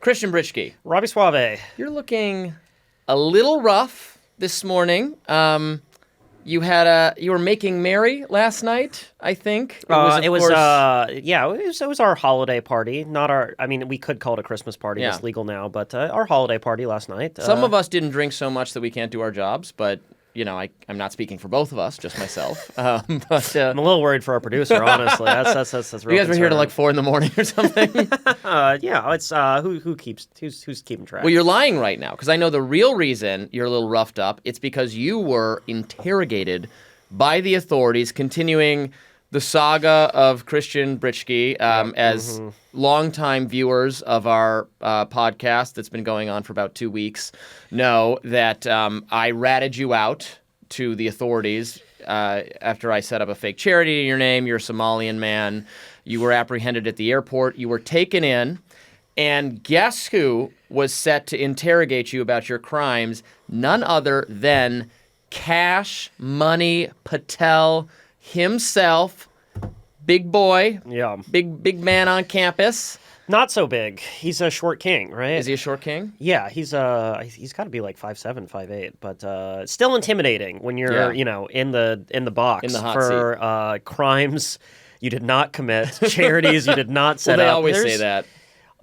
Christian Britschgi. Robby Soave. You're looking a little rough this morning. You were making merry last night, I think. It was our holiday party. Not our. I mean, we could call it a Christmas party. Yeah. It's legal now, but our holiday party last night. Some of us didn't drink so much that we can't do our jobs, but I'm not speaking for both of us, just myself. But I'm a little worried for our producer, honestly. That's real. You guys were here till like 4 a.m. or something. It's who's keeping track? Well, you're lying right now because I know the real reason you're a little roughed up. It's because you were interrogated by the authorities, continuing the saga of Christian Britschgi. As longtime viewers of our podcast that's been going on for about 2 weeks know that I ratted you out to the authorities after I set up a fake charity in your name. You're a Somalian man. You were apprehended at the airport. You were taken in. And guess who was set to interrogate you about your crimes? None other than Kash Money Patel himself. Big boy. Yeah. Big man on campus. Not so big. He's a short king, right? Is he a short king? Yeah, he's got to be like 5'7", 5'8", but still intimidating when you're in the box in the hot for crimes you did not commit, charities you did not set well, they up. always say that.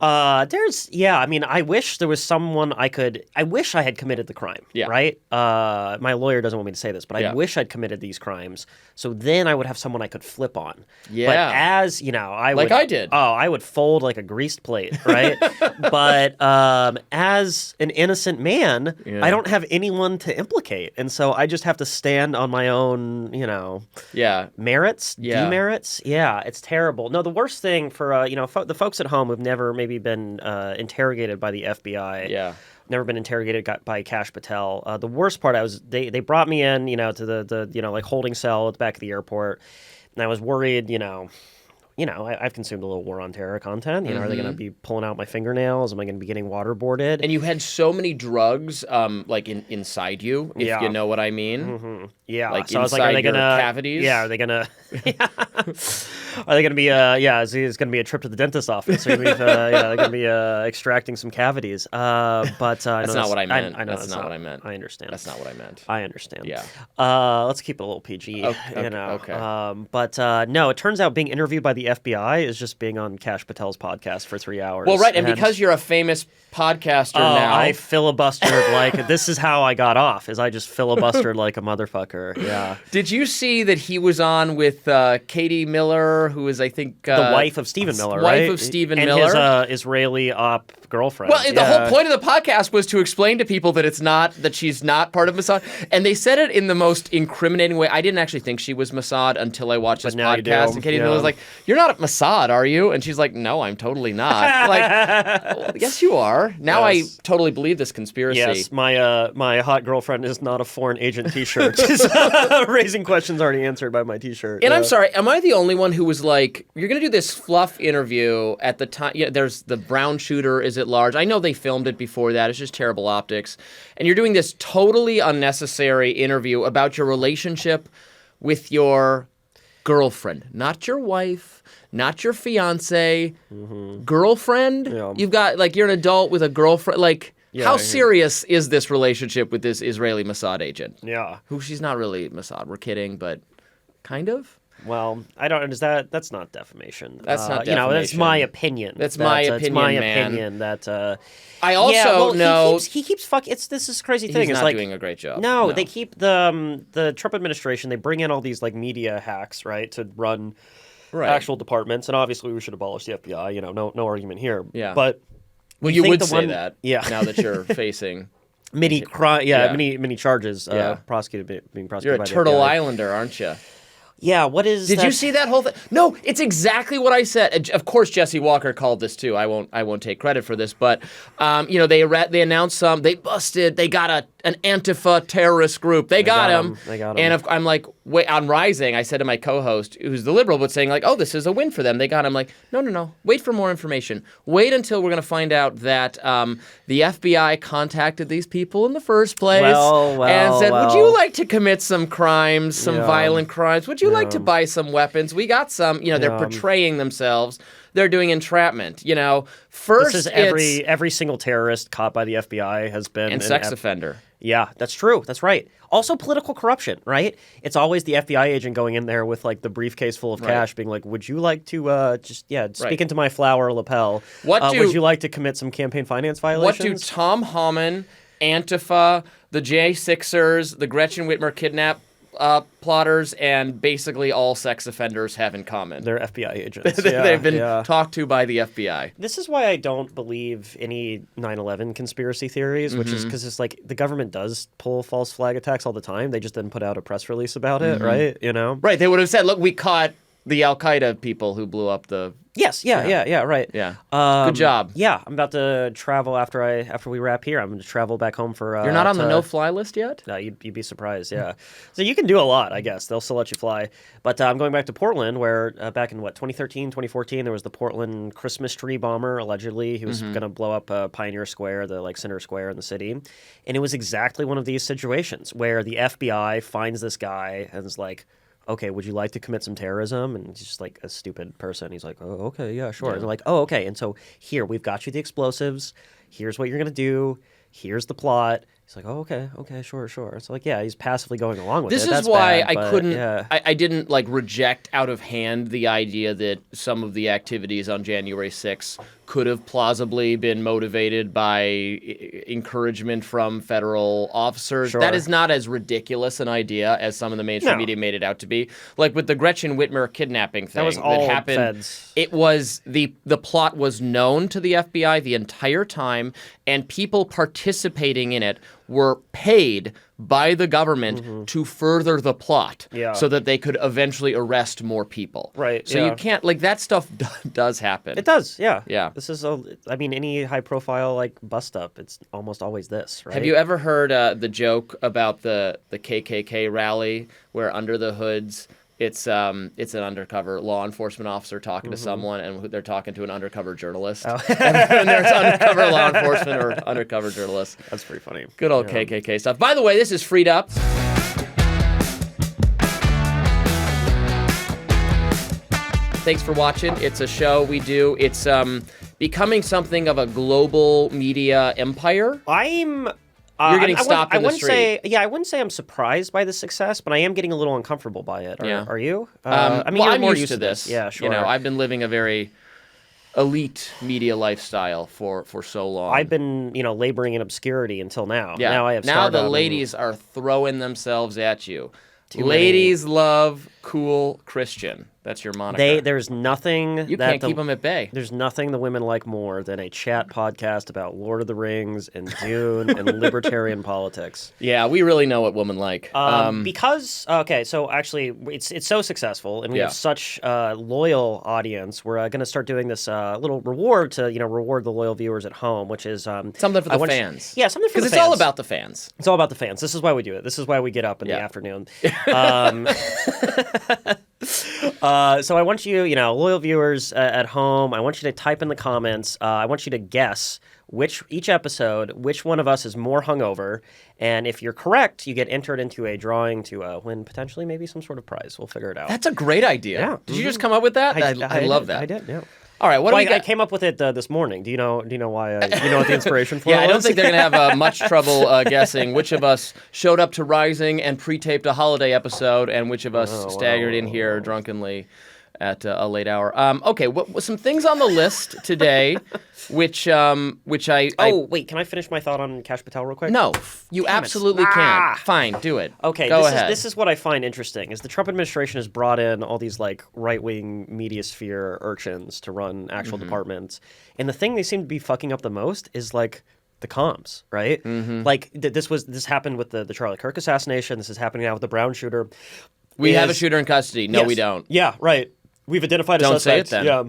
I wish there was someone I wish I had committed the crime, right? My lawyer doesn't want me to say this, but I wish I'd committed these crimes, so then I would have someone I could flip on. Yeah. But as, I did. Oh, I would fold like a greased plate, right? But as an innocent man, I don't have anyone to implicate, and so I just have to stand on my own, merits, demerits. Yeah, it's terrible. No, the worst thing for, the folks at home who've never maybe been interrogated by the FBI. Yeah. Never been interrogated by Kash Patel. The worst part, they brought me in, to the holding cell at the back of the airport, and I was worried, I've consumed a little War on Terror content. Are they going to be pulling out my fingernails? Am I going to be getting waterboarded? And you had so many drugs, inside you, if you know what I mean. Mm-hmm. Yeah. Like so I was inside like, are they your gonna cavities? Yeah. Are they gonna? Are they gonna be? It's gonna be a trip to the dentist office. They're gonna be extracting some cavities. But that's not what I meant. I know that's not what I meant. I understand. That's not what I meant. I understand. Yeah. Let's keep it a little PG. Okay. But no, it turns out being interviewed by the FBI is just being on Kash Patel's podcast for 3 hours. Well, right, and because you're a famous podcaster now, I filibustered like this is how I got off. Is I just filibustered like a motherfucker. Yeah. Did you see that he was on with Katie Miller, who is, I think, the wife of Stephen Miller, right? Wife of Stephen and Miller, his Israeli op girlfriend. Well, the whole point of the podcast was to explain to people that she's not part of Mossad, and they said it in the most incriminating way. I didn't actually think she was Mossad until I watched this podcast, and Katie Miller was like, "You're not Mossad, are you?" And she's like, "No, I'm totally not." Like, well, yes, you are. Now I totally believe this conspiracy. Yes, my hot girlfriend is not a foreign agent T-shirt. Raising questions already answered by my T-shirt. And I'm sorry, am I the only one who was like, "You're going to do this fluff interview at the time"? Yeah, there's the brown shooter is at large. I know they filmed it before that. It's just terrible optics. And you're doing this totally unnecessary interview about your relationship with your girlfriend, not your wife, not your fiance, girlfriend. Yeah. You've got you're an adult with a girlfriend. How serious is this relationship with this Israeli Mossad agent? Yeah, who she's not really Mossad. We're kidding, but kind of. Well, I don't. That's not defamation. That's not defamation. That's my opinion. That's my opinion. It's my man. opinion that. I also know he keeps fucking. This is crazy thing. He's it's not doing a great job. No, they keep the Trump administration. They bring in all these media hacks, right, to run actual departments, and obviously we should abolish the FBI. No argument here. Yeah, but. Well, you would say that, now that you're facing many charges, being prosecuted You're by a the Turtle FBI. Islander, aren't you? Yeah, what is Did you see that whole thing? No, it's exactly what I said. Of course, Jesse Walker called this too. I won't take credit for this, but they announced they got an Antifa terrorist group. They got him. And I'm like, wait, on Rising, I said to my co-host, who's the liberal, but saying oh, this is a win for them. They got him. Like, no. Wait for more information. Wait until we're going to find out that the FBI contacted these people in the first place and said, would you like to commit some crimes, some violent crimes? Would you you like to buy some weapons? We got some. They're portraying themselves. They're doing entrapment. First, this is every single terrorist caught by the FBI has been and sex offender. Yeah, that's true. That's right. Also, political corruption, right? It's always the FBI agent going in there with like the briefcase full of cash, being like, "Would you like to speak into my flower lapel? Would you like to commit some campaign finance violations?" What do Tom Homan, Antifa, the J6ers, the Gretchen Whitmer kidnap plotters, and basically all sex offenders have in common? They're FBI agents. They've been talked to by the FBI. This is why I don't believe any 9/11 conspiracy theories, which is because it's like the government does pull false flag attacks all the time. They just didn't put out a press release about it, right? Right. They would have said, look, we caught the Al-Qaeda people who blew up the... Yes, right. Yeah. Good job. Yeah, I'm about to travel after we wrap here. I'm going to travel back home for... You're not on the no-fly list yet? You'd be surprised, yeah. So you can do a lot, I guess. They'll still let you fly. But I'm going back to Portland, where back in, 2013, 2014, there was the Portland Christmas tree bomber, allegedly. He was going to blow up Pioneer Square, the center square in the city. And it was exactly one of these situations where the FBI finds this guy and is like, okay, would you like to commit some terrorism? And he's just like a stupid person. He's like, oh, okay, yeah, sure. Yeah. And they're like, oh, okay. And so here, we've got you the explosives. Here's what you're going to do. Here's the plot. He's like, oh, okay, sure. So like, yeah, he's passively going along with it. This is why I didn't like reject out of hand the idea that some of the activities on January 6th could have plausibly been motivated by encouragement from federal officers. Sure. That is not as ridiculous an idea as some of the mainstream media made it out to be. Like with the Gretchen Whitmer kidnapping thing that happened, feds. It was the plot was known to the FBI the entire time, and people participating in it were paid by the government to further the plot so that they could eventually arrest more people. Right. So you can't, like, that stuff does happen. It does, yeah. Yeah. This is, any high-profile, like, bust-up, it's almost always this, right? Have you ever heard the joke about the KKK rally where under the hoods it's an undercover law enforcement officer talking to someone, and they're talking to an undercover journalist. Oh. and there's undercover law enforcement or undercover journalist. That's pretty funny. Good old KKK stuff. By the way, this is Freed Up. Thanks for watching. It's a show we do. It's becoming something of a global media empire. You're getting stopped in the street. I wouldn't say I'm surprised by the success, but I am getting a little uncomfortable by it. Are you? I'm you're more used to this. Yeah, sure. I've been living a very elite media lifestyle for so long. I've been, laboring in obscurity until now. Yeah. Now I have Now the ladies are throwing themselves at you. Ladies love cool Christian. That's your moniker. There's nothing... You can't keep them at bay. There's nothing the women like more than a chat podcast about Lord of the Rings and Dune and libertarian politics. Yeah, we really know what women like. So actually, it's so successful, and we have such a loyal audience. We're going to start doing this little reward to reward the loyal viewers at home, which is something for the fans. Yeah, something for the fans. Because it's all about the fans. It's all about the fans. This is why we do it. This is why we get up in the afternoon. So I want you, loyal viewers at home, I want you to type in the comments. I want you to guess which one of us is more hungover. And if you're correct, you get entered into a drawing to win potentially maybe some sort of prize. We'll figure it out. That's a great idea. Yeah. Did you just come up with that? I love that. I did, yeah. All right, I came up with it this morning. Do you know why? What the inspiration for it was? I don't think they're going to have much trouble guessing which of us showed up to Rising and pre-taped a holiday episode, and which of us staggered in here drunkenly at a late hour. Okay, some things on the list today, which I... wait, can I finish my thought on Kash Patel real quick? No, you absolutely can't. Fine, do it. Okay, Go ahead. This is what I find interesting, is the Trump administration has brought in all these, like, right-wing media sphere urchins to run actual departments, and the thing they seem to be fucking up the most is, like, the comms, right? Like, this happened with the Charlie Kirk assassination. This is happening now with the Brown shooter. We have a shooter in custody. No, yes. We don't. Yeah, right. We've identified a suspect. Don't say it then. Yeah.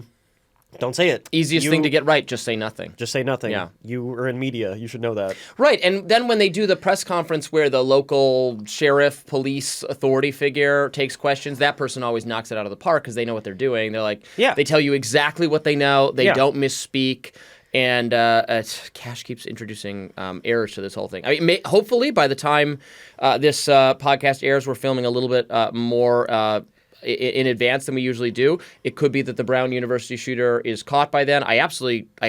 Don't say it. Easiest thing to get right, just say nothing. Just say nothing. Yeah. You are in media. You should know that. Right, and then when they do the press conference where the local sheriff, police, authority figure takes questions, that person always knocks it out of the park because they know what they're doing. They're like, they tell you exactly what they know. They don't misspeak. And Kash keeps introducing errors to this whole thing. I mean, hopefully by the time this podcast airs, we're filming a little bit more in advance than we usually do. It could be that the Brown University shooter is caught by then. I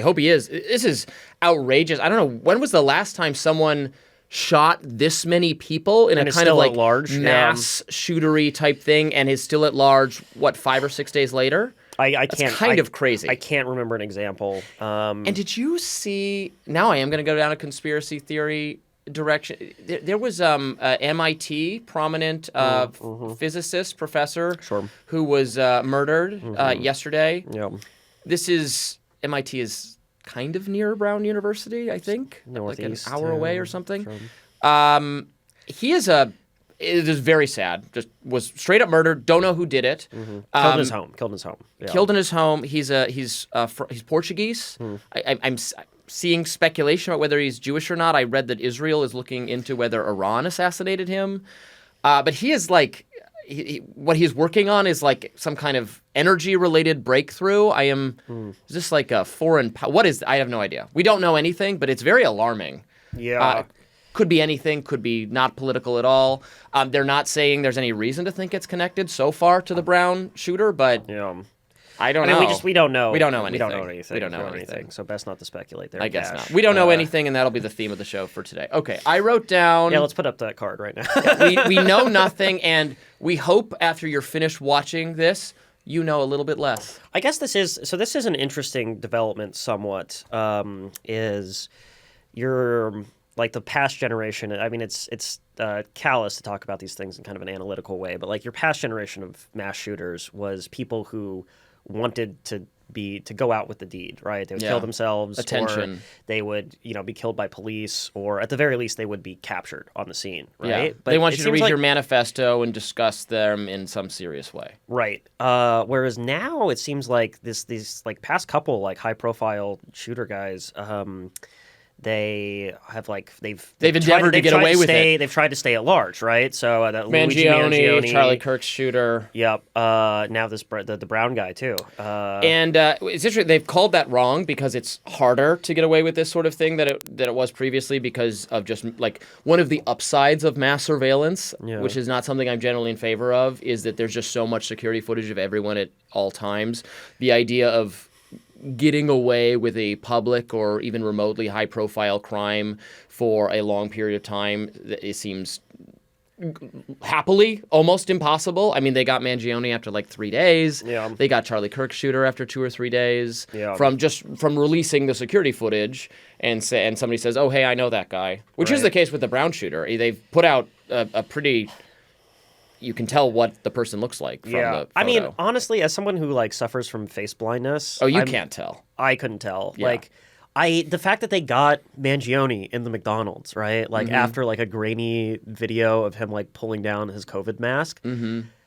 hope he is. This is outrageous. I don't know, when was the last time someone shot this many people in a kind of like large mass shootery type thing and is still at large, 5 or 6 days later? That's kind of crazy. I can't remember an example. And did you see, now I am going to go down a conspiracy theory direction. There was a MIT prominent physicist, professor, who was murdered yesterday. Yeah. MIT is kind of near Brown University, I think. Northeast. Like an hour away or something. It is very sad. Just was straight up murdered. Don't know who did it. Killed in his home. Yeah. Killed in his home. He's Portuguese. I'm seeing speculation about whether he's Jewish or not. I read that Israel is looking into whether Iran assassinated him. But he is like, what he's working on is like some kind of energy-related breakthrough. Is this like a foreign? What is? I have no idea. We don't know anything, but it's very alarming. Yeah. Could be anything. Could be not political at all. They're not saying there's any reason to think it's connected so far to the Brown shooter, but I don't know. We don't know. We don't know anything. We don't know anything. So best not to speculate there. I guess not. We don't know anything, and that'll be the theme of the show for today. Okay, I wrote down. Yeah, let's put up that card right now. we know nothing, and we hope after you're finished watching this, you know a little bit less. I guess this is an interesting development somewhat, is your, like, the past generation. I mean, it's callous to talk about these things in kind of an analytical way, but like your past generation of mass shooters was people who wanted to go out with the deed, right? They would kill themselves, attention. Or they would, be killed by police, or at the very least, they would be captured on the scene, right? Yeah. But they want you to read your manifesto and discuss them in some serious way, right? Whereas now it seems like these like past couple like high profile shooter guys. They have they've endeavored to get away with it. They've tried to stay at large, right? So that Mangione, Charlie Kirk's shooter. Yep. Now the Brown guy too. And it's interesting. They've called that wrong because it's harder to get away with this sort of thing that it was previously because of just like one of the upsides of mass surveillance, which is not something I'm generally in favor of, is that there's just so much security footage of everyone at all times. The idea of getting away with a public or even remotely high-profile crime for a long period of time, it seems happily almost impossible. I mean, they got Mangione after like 3 days. Yeah. They got Charlie Kirk's shooter after 2 or 3 days. Yeah. From releasing the security footage, and somebody says, "Oh, hey, I know that guy," which is the case with the Brown shooter. They've put out a pretty. You can tell what the person looks like from the photo. I mean, honestly, as someone who like suffers from face blindness, can't tell. I couldn't tell. Yeah. The fact that they got Mangione in the McDonald's, right? Like after like a grainy video of him like pulling down his COVID mask.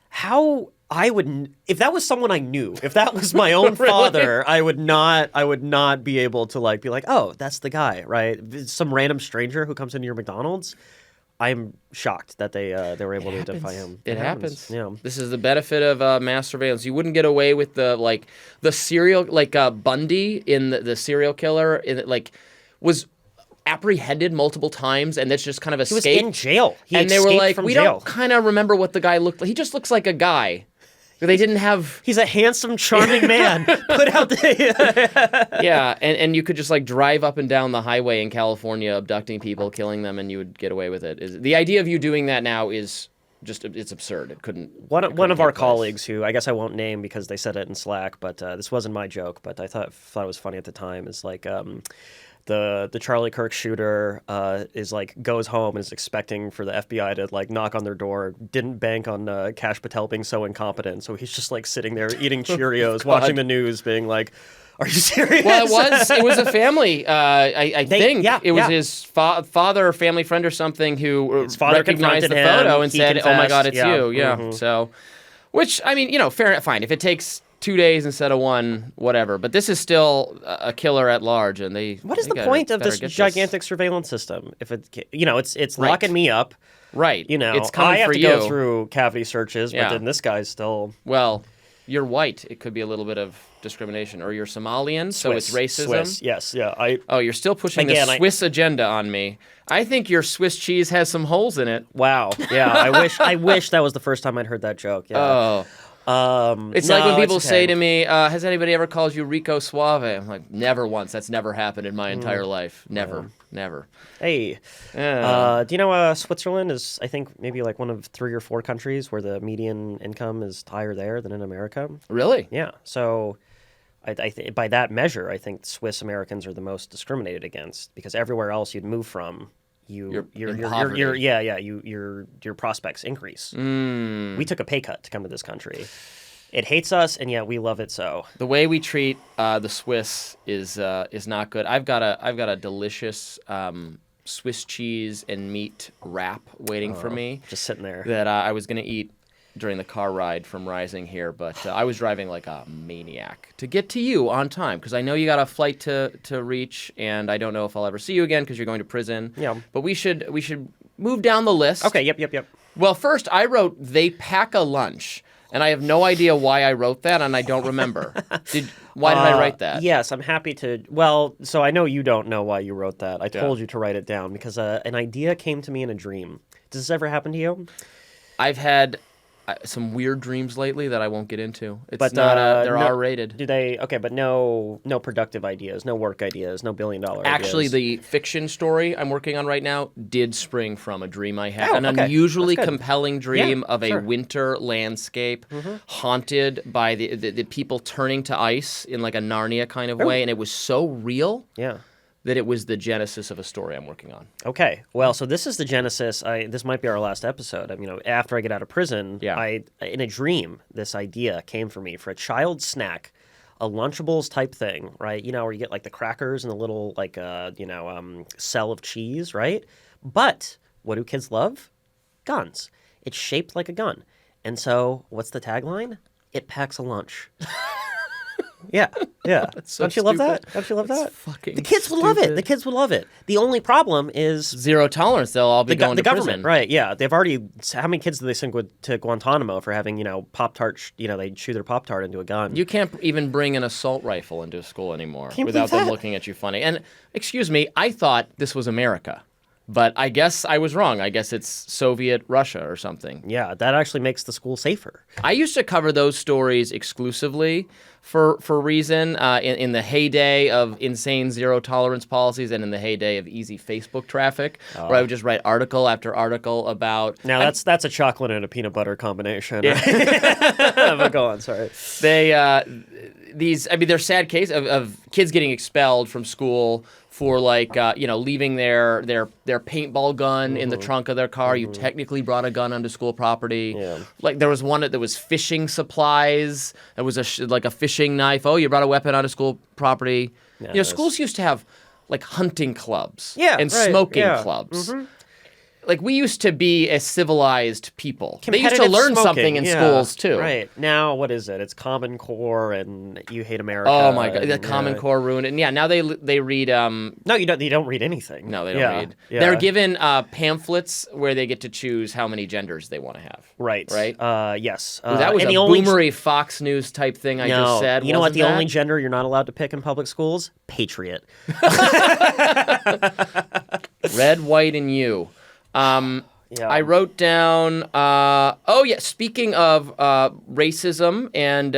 How I would, if that was someone I knew, if that was my own father, I would not be able to like be like, oh, that's the guy, right? Some random stranger who comes into your McDonald's. I'm shocked that they were able to identify him. It happens. Yeah. This is the benefit of mass surveillance. You wouldn't get away with the serial, Bundy in the serial killer, was apprehended multiple times, and that's just kind of escaped. He was in jail. And they were like, we don't kind of remember what the guy looked like. He just looks like a guy. They didn't have. He's a handsome, charming man. Put out the. Yeah, and you could just like drive up and down the highway in California, abducting people, killing them, and you would get away with it. The idea of you doing that now is just it's absurd. It couldn't. One of our colleagues, who I guess I won't name because they said it in Slack, but this wasn't my joke, but I thought it was funny at the time. Is like. The Charlie Kirk shooter is like goes home and is expecting for the FBI to like knock on their door. Didn't bank on Kash Patel being so incompetent, so he's just like sitting there eating Cheerios, watching the news, being like, "Are you serious?" Well, it was a family. I think it was his father or family friend or something who recognized the photo and said, "Oh my God, it's you." Yeah. So, which I mean, fine. If it takes 2 days instead of 1, whatever. But this is still a killer at large, and What is the point of this gigantic surveillance system? If it's locking me up, right? It's coming I have for to go through cavity searches, but then this guy's still. Well, you're white. It could be a little bit of discrimination, or you're Somalian, so it's racism. Swiss, yes, yeah. You're still pushing the Swiss agenda on me. I think your Swiss cheese has some holes in it. Wow. Yeah, I wish that was the first time I'd heard that joke. Yeah. Oh. It's like when people say to me, has anybody ever called you Rico Soave? I'm like, never once. That's never happened in my entire life. Never. Never. Hey, do you know Switzerland is, I think, maybe like one of 3 or 4 countries where the median income is higher there than in America? Really? Yeah. So by that measure, I think Swiss Americans are the most discriminated against because everywhere else you'd move from, your prospects increase. We took a pay cut to come to this country. It hates us, and yet we love it so. The way we treat the Swiss is not good. I've got a delicious Swiss cheese and meat wrap waiting for me. Just sitting there. That I was going to eat during the car ride from Rising here, but I was driving like a maniac to get to you on time because I know you got a flight to reach, and I don't know if I'll ever see you again because you're going to prison. Yeah. But we should move down the list. Okay. Yep. Well, first I wrote they pack a lunch. And I have no idea why I wrote that, and I don't remember. Why did I write that? Yes, I'm happy to. Well, so I know you don't know why you wrote that. I told you to write it down because an idea came to me in a dream. Does this ever happen to you? I've had some weird dreams lately that I won't get into. It's they're R-rated. Do they? Okay, but no productive ideas, no work ideas, no billion-dollar ideas. Actually, the fiction story I'm working on right now did spring from a dream I had. Unusually compelling dream of a winter landscape haunted by the people turning to ice in like a Narnia kind of way, and it was so real. Yeah. That it was the genesis of a story I'm working on. Okay. Well, so this is the genesis. This might be our last episode. After I get out of prison, in a dream, this idea came for me for a child snack, a Lunchables type thing, right? Where you get like the crackers and a little like cell of cheese, right? But what do kids love? Guns. It's shaped like a gun. And so what's the tagline? It packs a lunch. Yeah. So Don't you love that? The kids would love it. The kids would love it. The only problem is zero tolerance. They'll all be going to government, prison. Right? Yeah, they've already. How many kids do they send to Guantanamo for having Pop-Tart? They chew their Pop-Tart into a gun. You can't even bring an assault rifle into school anymore without them looking at you funny. And excuse me, I thought this was America. But I guess I was wrong. I guess it's Soviet Russia or something. Yeah, that actually makes the school safer. I used to cover those stories exclusively for Reason in the heyday of insane zero tolerance policies and in the heyday of easy Facebook traffic, where I would just write article after article about. Now that's a chocolate and a peanut butter combination. Yeah. But go on, sorry. They're sad cases of kids getting expelled from school for leaving their paintball gun in the trunk of their car. You technically brought a gun onto school property. Yeah. Like there was one that was fishing supplies. There was a fishing knife. Oh, you brought a weapon onto school property. Yeah, schools used to have like hunting clubs and smoking clubs. Mm-hmm. Like, we used to be a civilized people. They used to learn something in schools, too. Right. Now, what is it? It's Common Core and You Hate America. Oh, my God. The Common Core ruined it. And yeah, now they read... No, you don't read anything. No, they don't read. Yeah. They're given pamphlets where they get to choose how many genders they want to have. Right. Right? Yes. That was a boomery Fox News type thing I just said. You know what? The only gender you're not allowed to pick in public schools? Patriot. Red, white, and you. I wrote down, speaking of racism and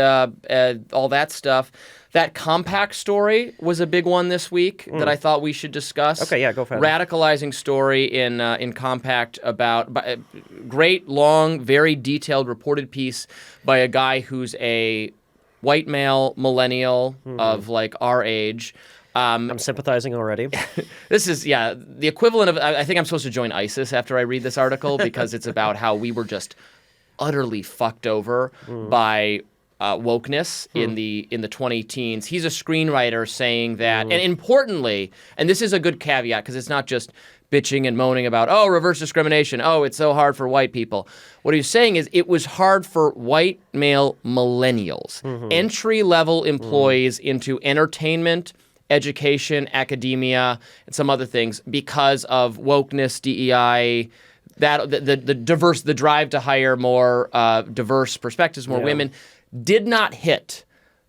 all that stuff, that Compact story was a big one this week that I thought we should discuss. Okay, yeah, go for it. Radicalizing story in Compact about a great, long, very detailed reported piece by a guy who's a white male millennial of like our age. I'm sympathizing already. This is, the equivalent of, I think I'm supposed to join ISIS after I read this article because it's about how we were just utterly fucked over by wokeness in the 20-teens. He's a screenwriter saying that, and importantly, and this is a good caveat because it's not just bitching and moaning about, reverse discrimination, it's so hard for white people. What he's saying is it was hard for white male millennials, entry-level employees into entertainment, education, academia, and some other things because of wokeness, DEI, that the drive to hire more diverse perspectives, more women, did not hit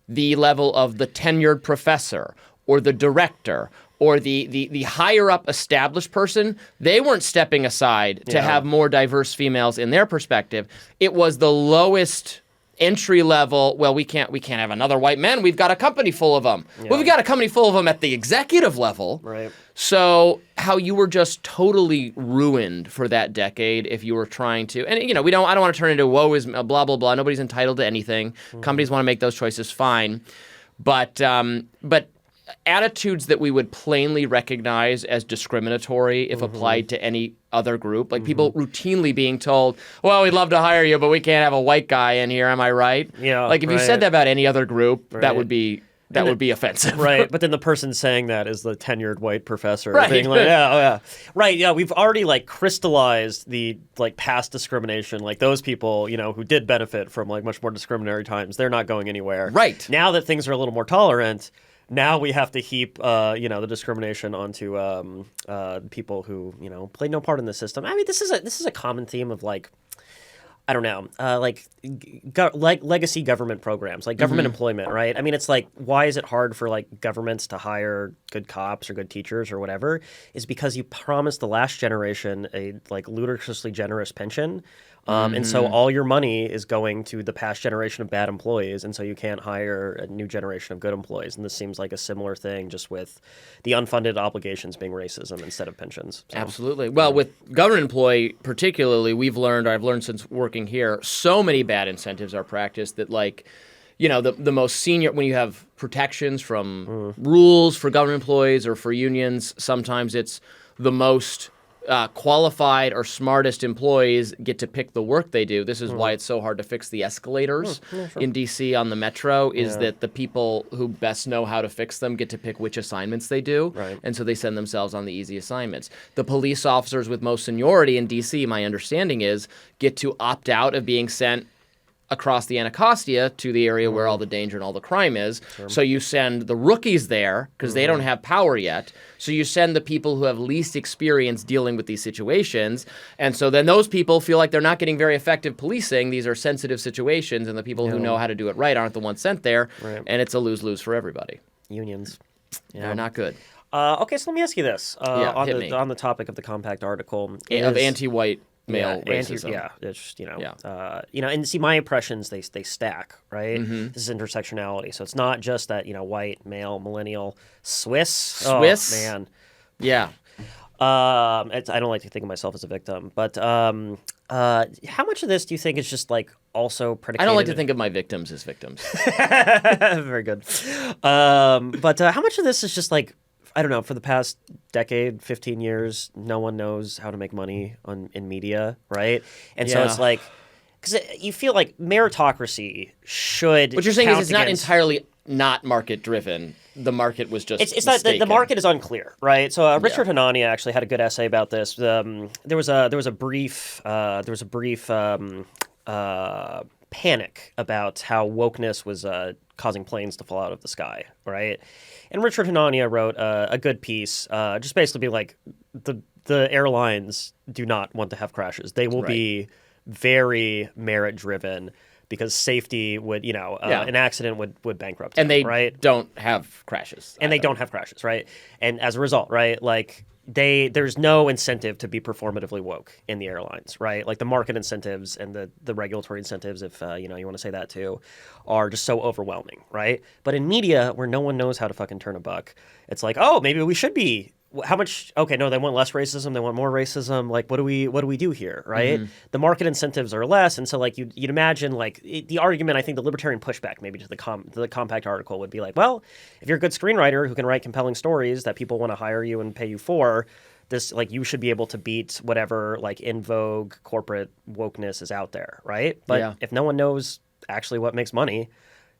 the level of the tenured professor or the director or the higher up established person. They weren't stepping aside to have more diverse females in their perspective. It was the lowest entry level, well, we can't have another white man. We've got a company full of them. Yeah. Well, we've got a company full of them at the executive level. Right. So how you were just totally ruined for that decade if you were trying to, and I don't want to turn into woe is blah, blah, blah. Nobody's entitled to anything. Companies want to make those choices, fine. But attitudes that we would plainly recognize as discriminatory if applied to any other group, like people routinely being told, well, we'd love to hire you, but we can't have a white guy in here, am I right? Yeah. Like if you said that about any other group, that would be offensive. Right, but then the person saying that is the tenured white professor. Right. Being like, yeah. Right, yeah, we've already like crystallized the like past discrimination. Like those people, who did benefit from like much more discriminatory times, they're not going anywhere. Right. Now that things are a little more tolerant, now we have to heap, the discrimination onto people who, played no part in the system. I mean, this is a common theme of like, I don't know, like legacy government programs, like government employment, right? I mean, it's like, why is it hard for like governments to hire good cops or good teachers or whatever? Is because you promised the last generation a like ludicrously generous pension. And so all your money is going to the past generation of bad employees, and so you can't hire a new generation of good employees. And this seems like a similar thing, just with the unfunded obligations being racism instead of pensions. So, absolutely. Well, with government employee particularly, I've learned since working here, so many bad incentives are practiced that like, the most senior, when you have protections from rules for government employees or for unions, sometimes it's the most qualified or smartest employees get to pick the work they do. This is why it's so hard to fix the escalators in D.C. on the metro, is that the people who best know how to fix them get to pick which assignments they do, and so they send themselves on the easy assignments. The police officers with most seniority in D.C., my understanding is, get to opt out of being sent across the Anacostia to the area where all the danger and all the crime is. So you send the rookies there because they don't have power yet. So you send the people who have least experience dealing with these situations. And so then those people feel like they're not getting very effective policing. These are sensitive situations, and the people who know how to do it right aren't the ones sent there. Right. And it's a lose-lose for everybody. Unions. They're not good. Okay, so let me ask you this. On the topic of the Compact article. Of anti-white male racism. It's and see, my impressions they stack, right? This is intersectionality, so it's not just that white male millennial Swiss. Oh, man, yeah. I don't like to think of myself as a victim, but how much of this do you think is just like also predicated? I don't like to think of my victims as victims. Very good. But how much of this is just like, I don't know, for the past decade, 15 years, no one knows how to make money in media, right? And so it's like, because you feel like meritocracy should. What you're saying is it's not entirely not market driven. The market was just it's not the market is unclear, right? So Richard Hanania actually had a good essay about this. There was a brief panic about how wokeness was causing planes to fall out of the sky, right? And Richard Hanania wrote a good piece, just basically being like, the airlines do not want to have crashes. They will be very merit driven because safety would, an accident would bankrupt them, and they right? don't have crashes. And they don't have crashes, right? And as a result, right, like there's no incentive to be performatively woke in the airlines, right? Like the market incentives and the regulatory incentives, if you want to say that too, are just so overwhelming, right? But in media, where no one knows how to fucking turn a buck, it's like, oh, maybe we should be. How much? Okay, no, they want less racism. They want more racism. Like, what do we do here, right? The market incentives are less, and so like you'd imagine like the argument. I think the libertarian pushback maybe to the Compact article would be like, well, if you're a good screenwriter who can write compelling stories that people want to hire you and pay you for, this like you should be able to beat whatever like in vogue corporate wokeness is out there, right? But if no one knows actually what makes money.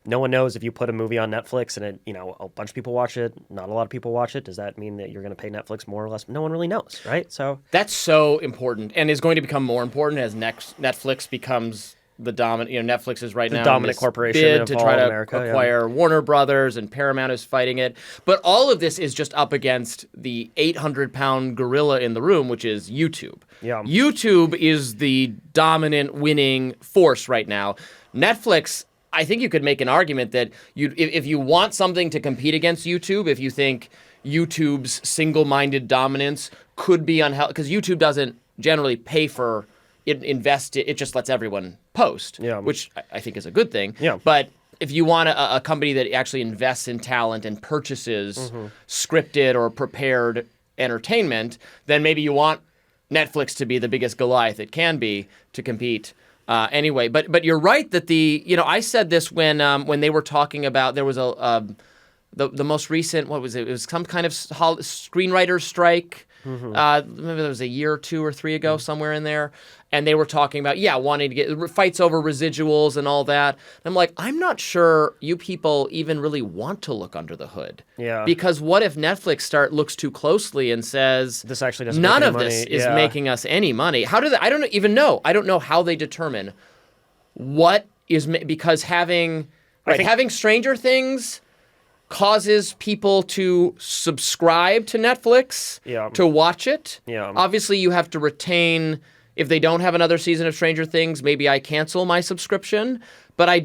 No one knows if you put a movie on Netflix and a bunch of people watch it, not a lot of people watch it. Does that mean that you're going to pay Netflix more or less? No one really knows, right? So that's so important and is going to become more important as Netflix becomes the dominant. Netflix is right now dominant corporation bid to try to America, acquire Warner Brothers, and Paramount is fighting it. But all of this is just up against the 800-pound gorilla in the room, which is YouTube. Yeah. YouTube is the dominant winning force right now. Netflix, I think you could make an argument that if you want something to compete against YouTube, if you think YouTube's single-minded dominance could be unhealthy, because YouTube doesn't generally pay for it just lets everyone post, which I think is a good thing. Yeah. But if you want a company that actually invests in talent and purchases scripted or prepared entertainment, then maybe you want Netflix to be the biggest Goliath it can be to compete. Anyway, but you're right that I said this when they were talking about there was the most recent, what was it? It was some kind of screenwriter's strike. Maybe that was a year or 2 or 3 ago, somewhere in there. And they were talking about, wanting to get fights over residuals and all that. And I'm like, I'm not sure you people even really want to look under the hood. Yeah. Because what if Netflix looks too closely and says, this actually doesn't none make of any this money. is making us any money? How do they? I don't even know. I don't know how they determine what is because having Stranger Things causes people to subscribe to Netflix to watch it. Yeah. Obviously, you have to retain. If they don't have another season of Stranger Things, maybe I cancel my subscription. But I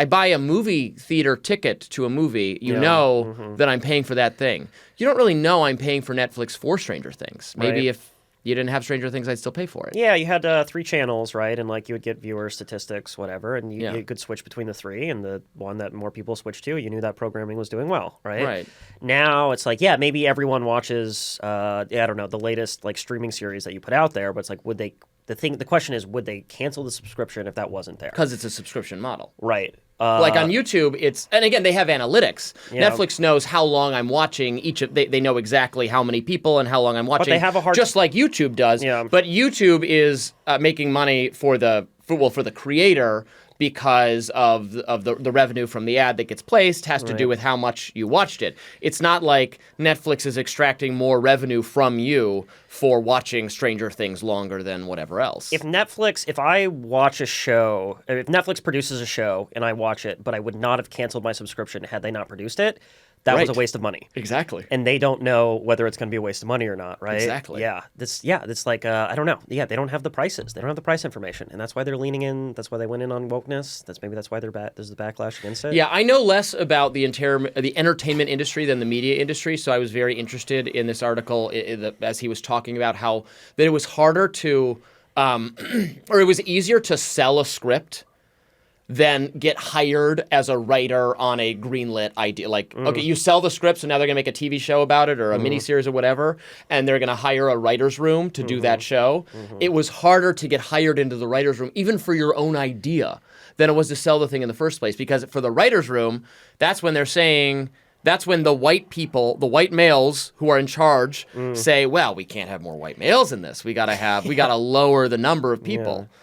buy a movie theater ticket to a movie. That I'm paying for that thing. You don't really know I'm paying for Netflix for Stranger Things. Maybe if you didn't have Stranger Things, I'd still pay for it. Yeah, you had 3 channels, right? And you would get viewer statistics, whatever, and you could switch between the 3, and the one that more people switched to, you knew that programming was doing well, right? Right. Now it's maybe everyone watches, I don't know, the latest streaming series that you put out there, but it's would they? The question is, would they cancel the subscription if that wasn't there? Because it's a subscription model. Right. Like on YouTube, and again, they have analytics. Yeah. Netflix knows how long I'm watching they know exactly how many people and how long I'm watching. But they have a just like YouTube does. Yeah. But YouTube is making money for the creator because of the revenue from the ad that gets placed has to do with how much you watched it. It's not like Netflix is extracting more revenue from you for watching Stranger Things longer than whatever else. If I watch a show, if Netflix produces a show and I watch it, but I would not have canceled my subscription had they not produced it, that was a waste of money. Exactly. And they don't know whether it's going to be a waste of money or not, right? Exactly. Yeah. It's like, I don't know. Yeah, they don't have the prices. They don't have the price information. And that's why they're leaning in. That's why they went in on wokeness. That's why there's the backlash against it. Yeah, I know less about the entertainment industry than the media industry, so I was very interested in this article as he was talking about how that it was harder to, or it was easier to sell a script than get hired as a writer on a greenlit idea. Okay, you sell the script, so now they're going to make a TV show about it or a miniseries or whatever, and they're going to hire a writer's room to do that show. It was harder to get hired into the writer's room, even for your own idea, than it was to sell the thing in the first place. Because for the writer's room, that's when they're saying... That's when the white people, the white males who are in charge say, well, we can't have more white males in this. We got to lower the number of people. Yeah.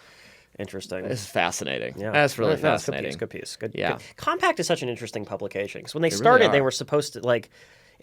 Interesting. It's fascinating. Yeah. That's really fascinating. Good piece. Good. Yeah. Compact is such an interesting publication because when they started, really they were supposed to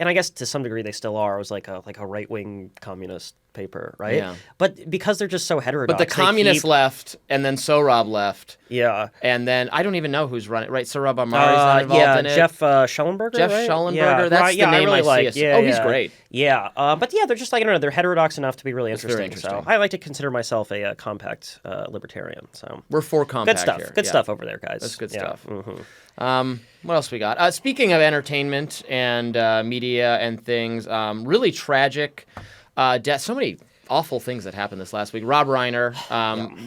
and I guess to some degree they still are. It was like a right-wing communist paper, right? Yeah. But because they're just so heterodox. But the communists left, and then Soave left. Yeah. And then I don't even know who's running. Right, Soave Amari's not involved in it. Jeff Schellenberger. Jeff right? Schellenberger. Yeah. That's the name I really see. He's great. Yeah. But yeah, they're just I don't know. They're heterodox enough to be really interesting. Very interesting. So I like to consider myself a compact libertarian. So we're for compact. Good stuff. Here. Good stuff over there, guys. That's good stuff. Mm-hmm. What else we got? Speaking of entertainment and media and things, really tragic death. So many awful things that happened this last week. Rob Reiner,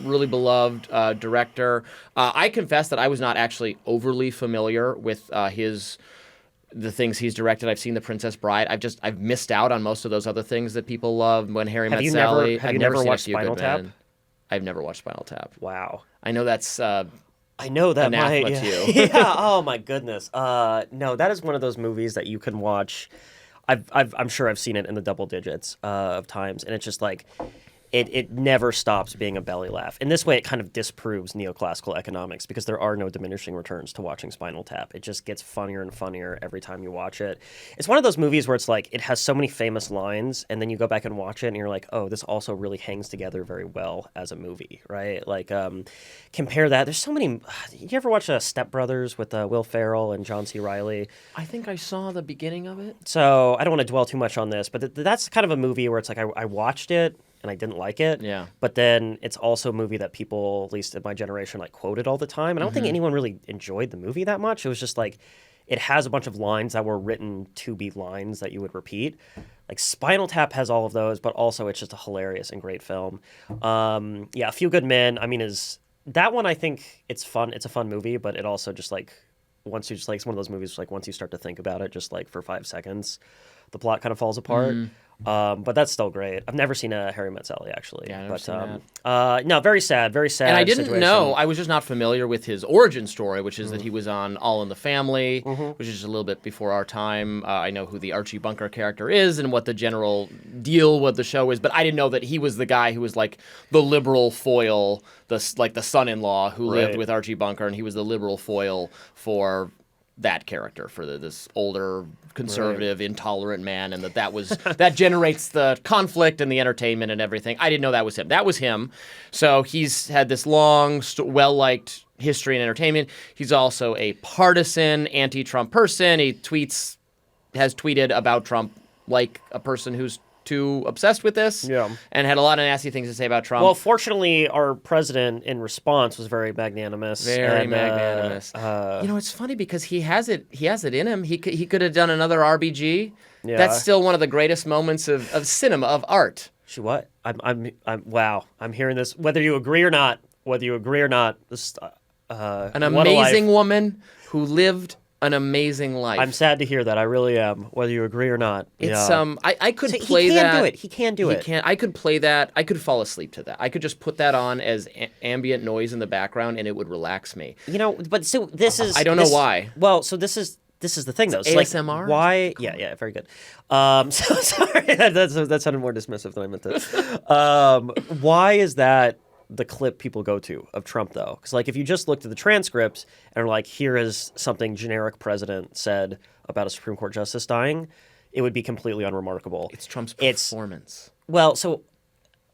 really beloved director. I confess that I was not actually overly familiar with the things he's directed. I've seen The Princess Bride. I've missed out on most of those other things that people love. When Harry Met Sally. Have you never watched Spinal Tap? I've never watched Spinal Tap. Wow. I know that's. I know that anathema might. to you. Yeah. Oh my goodness. No, that is one of those movies that you can watch. I'm sure I've seen it in the double digits of times, and it's just like it never stops being a belly laugh. In this way, it kind of disproves neoclassical economics because there are no diminishing returns to watching Spinal Tap. It just gets funnier and funnier every time you watch it. It's one of those movies where it's like it has so many famous lines, and then you go back and watch it, and you're like, oh, this also really hangs together very well as a movie, right? Like compare that. There's so many. You ever watch Step Brothers with Will Ferrell and John C. Reilly? I think I saw the beginning of it. So I don't want to dwell too much on this, but that's kind of a movie where it's like I watched it and I didn't like it. Yeah. But then it's also a movie that people, at least in my generation, quoted all the time. And I don't think anyone really enjoyed the movie that much. It was just like it has a bunch of lines that were written to be lines that you would repeat. Like Spinal Tap has all of those, but also it's just a hilarious and great film. Yeah, A Few Good Men, I mean, that one, I think it's fun. It's a fun movie, but it also just like, once you just like, it's one of those movies like once you start to think about it, just like for 5 seconds, the plot kind of falls apart. But that's still great. I've never seen a Harry Met Sally, actually. Yeah, I've never seen that. No, very sad And I didn't know. I was just not familiar with his origin story, which is that he was on All in the Family, which is just a little bit before our time. I know who the Archie Bunker character is and what the general deal with the show is, but I didn't know that he was the guy who was like the liberal foil, the son-in-law who lived with Archie Bunker, and he was the liberal foil for that character, for this older, conservative, intolerant man, and that generates the conflict and the entertainment and everything. I didn't know that was him. That was him. So he's had this long, well-liked history in entertainment. He's also a partisan, anti-Trump person. He has tweeted about Trump like a person who's too obsessed with this, and had a lot of nasty things to say about Trump. Well, fortunately, our president in response was very magnanimous. Very magnanimous. It's funny because he has it in him. He could have done another RBG. Yeah. That's still one of the greatest moments of cinema, of art. What? I'm wow. I'm hearing this. Whether you agree or not. This, an amazing woman who lived an amazing life. I'm sad to hear that. I really am, whether you agree or not. It's I could play that. He can do it. I could play that. I could fall asleep to that. I could just put that on as ambient noise in the background, and it would relax me. But so this is. I don't know why. Well, so this is the thing, though. So ASMR? Like, why? Yeah, very good. So sorry, that sounded more dismissive than I meant to. Why is that the clip people go to of Trump, though? Because like if you just looked at the transcripts and are like, here is something generic president said about a Supreme Court justice dying, it would be completely unremarkable. It's Trump's performance. Well, so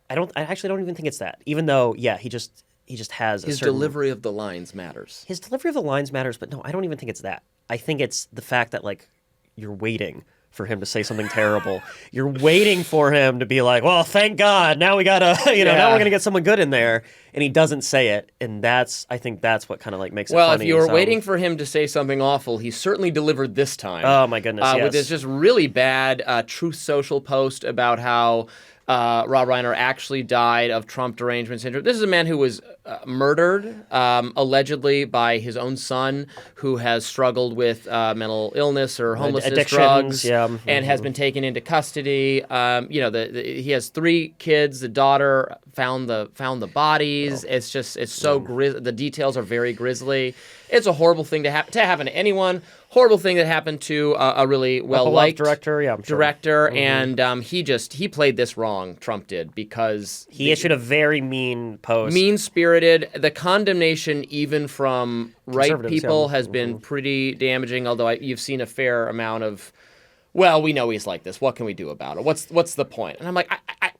I actually don't even think it's that. Even though, he just has his delivery of the lines matters. His delivery of the lines matters, but no, I don't even think it's that. I think it's the fact that like you're waiting for him to say something terrible. You're waiting for him to be like, well, thank God, now we gotta, now we're gonna get someone good in there, and he doesn't say it, and I think that's what kind of like makes it funny. Well, if you were waiting for him to say something awful, he certainly delivered this time. Oh my goodness, yes. With this just really bad Truth Social post about how Rob Reiner actually died of Trump derangement syndrome. This is a man who was murdered, allegedly, by his own son, who has struggled with mental illness or homelessness, drugs, and has been taken into custody. He has 3 kids. The daughter found the bodies. Oh. It's so grisly. The details are very grisly. It's a horrible thing to happen to anyone. Horrible thing that happened to a really well-liked director. Yeah, I'm sure. And he played this wrong. Trump did, because he issued a very mean post. Mean-spirited. The condemnation, even from right people, has been pretty damaging. Although you've seen a fair amount of, well, we know he's like this. What can we do about it? What's the point? And I'm like,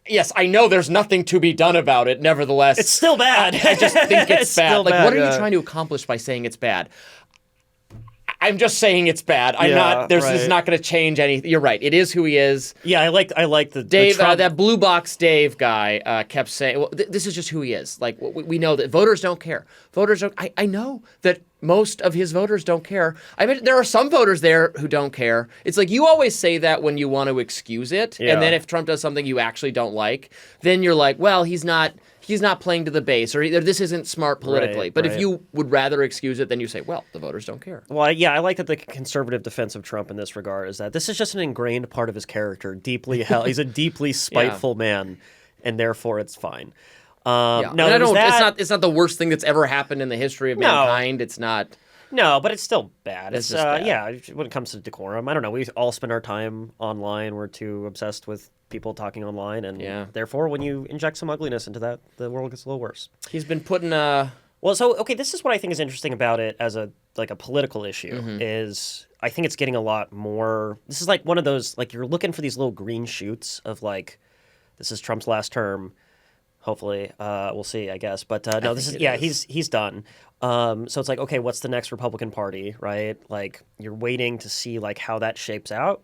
yes, I know there's nothing to be done about it. Nevertheless, it's still bad. I just think it's bad. Like, what are you trying to accomplish by saying it's bad? I'm just saying it's bad. I'm not. This is not going to change anything. You're right. It is who he is. Yeah, I like the Dave. That Blue Box Dave guy kept saying, "Well, this is just who he is." Like we know that voters don't care. Voters don't. I know that most of his voters don't care. I bet there are some voters there who don't care. It's like you always say that when you want to excuse it, and then if Trump does something you actually don't like, then you're like, well, he's not playing to the base, or this isn't smart politically. But if you would rather excuse it, then you say, well, the voters don't care. Well, yeah, I like that the conservative defense of Trump in this regard is that this is just an ingrained part of his character. He's a deeply spiteful man, and therefore it's fine. It's not the worst thing that's ever happened in the history of mankind. It's not. No, but it's still bad. It's just bad. When it comes to decorum, I don't know. We all spend our time online. We're too obsessed with people talking online, and therefore, when you inject some ugliness into that, the world gets a little worse. He's been put in a. Well, so okay, this is what I think is interesting about it as a political issue is I think it's getting a lot more. This is like one of those like you're looking for these little green shoots of like, this is Trump's last term. Hopefully, we'll see, I guess. But no, this is he's done. So it's like, okay, what's the next Republican Party, right? Like you're waiting to see like how that shapes up,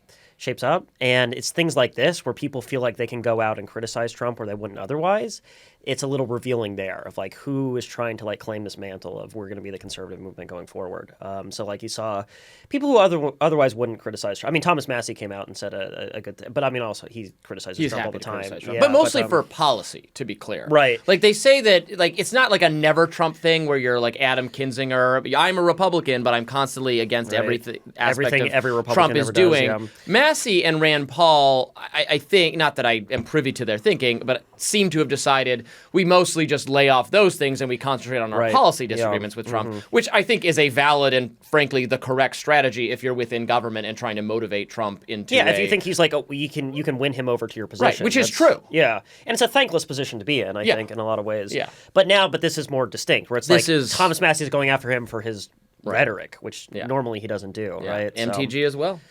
and it's things like this where people feel like they can go out and criticize Trump where they wouldn't otherwise. it's a little revealing there of like who is trying to like claim this mantle of we're going to be the conservative movement going forward. So like you saw people who otherwise wouldn't criticize Trump. I mean, Thomas Massey came out and said a good thing, but I mean also he criticizes Trump all the time. Yeah, but mostly for policy, to be clear. Right. Like they say that like it's not like a never Trump thing where you're like Adam Kinzinger. I'm a Republican, but I'm constantly against every Republican Trump is doing. Does, yeah. Massey and Rand Paul, I think, not that I am privy to their thinking, but seem to have decided we mostly just lay off those things and we concentrate on our policy disagreements with Trump, which I think is a valid and frankly the correct strategy if you're within government and trying to motivate Trump into if you think he's like you can win him over to your position, right, which is true. Yeah, and it's a thankless position to be in, I think, in a lot of ways. Yeah, but this is more distinct, where it's Thomas Massey is going after him for his rhetoric, which normally he doesn't do. Right, MTG as well.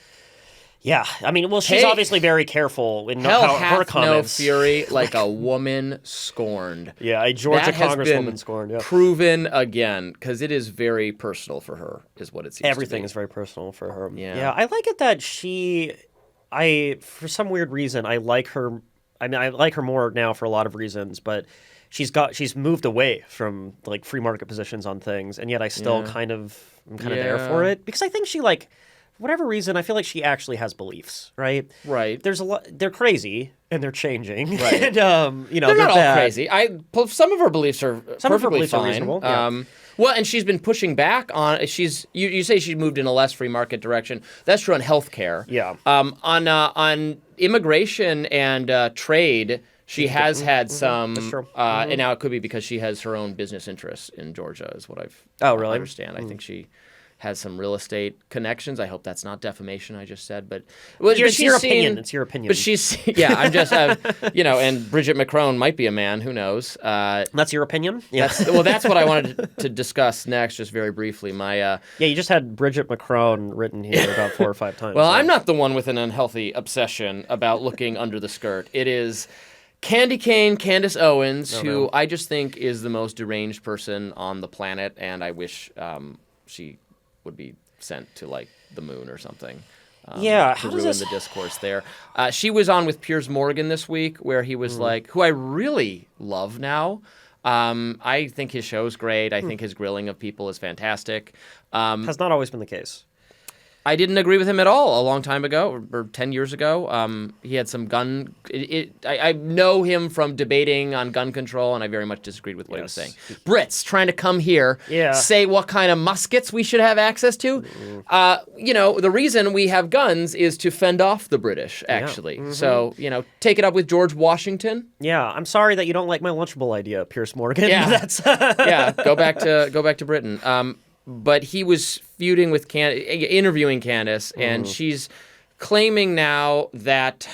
Yeah, I mean, well, she's obviously very careful in how her comments. No fury like a woman scorned. Yeah, a Georgia congresswoman scorned. Yeah. Proven again, because it is very personal for her, is what it seems. Everything is very personal for her. Yeah, I like it that for some weird reason, I like her. I mean, I like her more now for a lot of reasons, but she's moved away from like free market positions on things, and yet I still I'm kind of there for it because I think she like. For whatever reason, I feel like she actually has beliefs, right? Right. There's a lot. They're crazy and they're changing. Right. And, they're not all crazy. Some of her beliefs are perfectly fine. Are reasonable. Yeah. Well, and she's been pushing back on. You say she's moved in a less free market direction. That's true on healthcare. Yeah. On immigration and trade. She has had some, and now it could be because she has her own business interests in Georgia, is what I've understand. I think she has some real estate connections. I hope that's not defamation I just said, but it's your opinion. It's your opinion. But I'm just, and Bridget Macron might be a man. Who knows? That's your opinion? Yeah. That's what I wanted to discuss next, just very briefly. You just had Bridget Macron written here about 4 or 5 times. Well, I'm not the one with an unhealthy obsession about looking under the skirt. It is Candy Cane, Candace Owens, who I just think is the most deranged person on the planet, and I wish she would be sent to like the moon or something. To ruin the discourse there. She was on with Piers Morgan this week, where he was like, who I really love now. I think his show's great. I think his grilling of people is fantastic. Has not always been the case. I didn't agree with him at all a long time ago, or 10 years ago. He had some gun... I know him from debating on gun control, and I very much disagreed with what he was saying. Brits trying to come here, say what kind of muskets we should have access to. The reason we have guns is to fend off the British, actually. Yeah. So, take it up with George Washington. Yeah, I'm sorry that you don't like my Lunchable idea, Piers Morgan. Yeah, go back to Britain. But he was feuding with interviewing Candace, and she's claiming now that,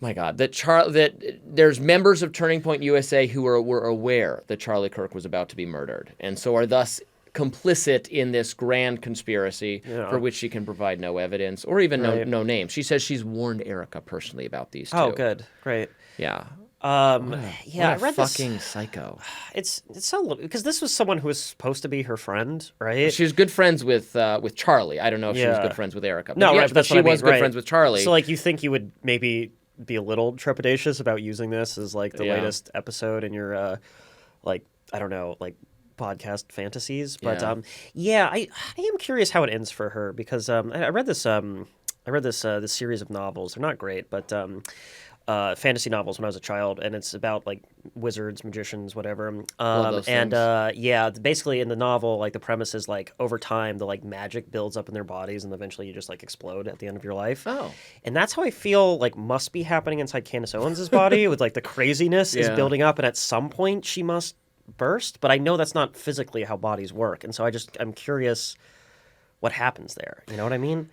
my God, that there's members of Turning Point USA who were aware that Charlie Kirk was about to be murdered, and so are thus complicit in this grand conspiracy for which she can provide no evidence or even no name. She says she's warned Erica personally about these two. Oh, good, great. Yeah. I read fucking this. Psycho. It's so because this was someone who was supposed to be her friend, right? She was good friends with Charlie. I don't know if she was good friends with Erica. But but she was good friends with Charlie. So like you think you would maybe be a little trepidatious about using this as like the latest episode in your I don't know, like podcast fantasies, but I am curious how it ends for her because I read this this series of novels. They're not great, but fantasy novels when I was a child, and it's about like wizards, magicians, whatever. Basically in the novel, like the premise is like over time the like magic builds up in their bodies, and eventually you just like explode at the end of your life. Oh, and that's how I feel like must be happening inside Candace Owens' body, with like the craziness is building up, and at some point she must burst. But I know that's not physically how bodies work, and so I'm curious what happens there. You know what I mean?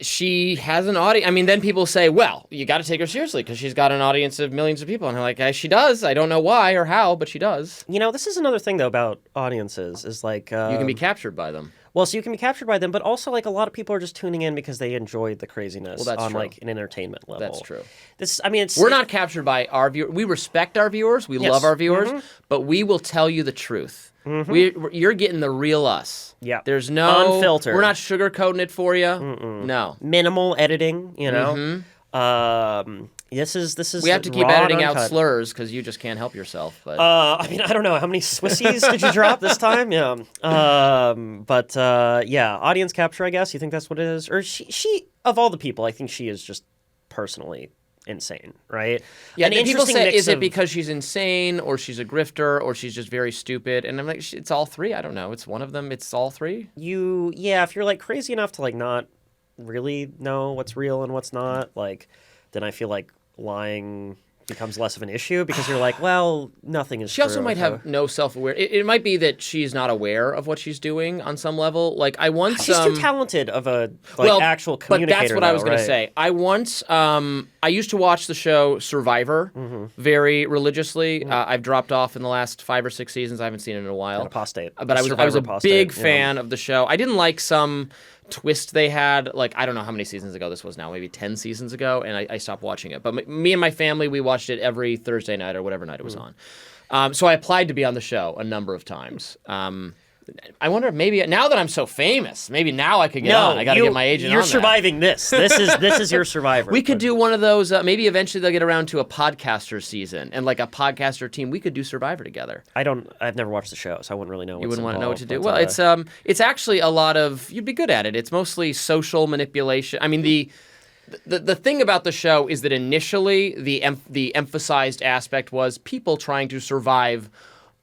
She has an audience. I mean, then people say, well, you got to take her seriously because she's got an audience of millions of people. And I'm like, she does. I don't know why or how, but she does. This is another thing, though, about audiences is like... you can be captured by them. Well, so you can be captured by them, but also like a lot of people are just tuning in because they enjoyed the craziness on true. Like an entertainment level. That's true. We're not captured by our viewers. We respect our viewers. We love our viewers, but we will tell you the truth. You're getting the real us. Yeah. There's no... unfiltered. We're not sugarcoating it for you. No. Minimal editing, This is. We have to keep editing out slurs because you just can't help yourself. But I mean, I don't know how many Swissies did you drop this time. Yeah. Yeah, audience capture. I guess you think that's what it is, or she of all the people, I think she is just personally insane, right? Yeah, and people say, is it because she's insane, or she's a grifter, or she's just very stupid? And I'm like, it's all three. I don't know. It's one of them. It's all three. If you're like crazy enough to like not really know what's real and what's not, like, then I feel like lying becomes less of an issue because you're like, well, nothing is true. She also might have no self-awareness. It might be that she's not aware of what she's doing on some level. Like I once, she's too talented of a actual communicator. But that's what I was going to say. I once, I used to watch the show Survivor very religiously. I've dropped off in the last 5 or 6 seasons. I haven't seen it in a while. Apostate. But I was a big fan of the show. I didn't like some twist they had, like I don't know how many seasons ago this was now, maybe 10 seasons ago, and I stopped watching it. But me and my family, we watched it every Thursday night or whatever night it was on. So I applied to be on the show a number of times. I wonder if maybe now that I'm so famous, maybe now I could get on. I got to get my agent on. You're surviving this. This is your Survivor. We could do one of those. Maybe eventually they'll get around to a podcaster season and like a podcaster team. We could do Survivor together. I've never watched the show, so I wouldn't really know. You wouldn't want to know what to do. Well, it's actually a lot of. You'd be good at it. It's mostly social manipulation. I mean the thing about the show is that initially the emphasized aspect was people trying to survive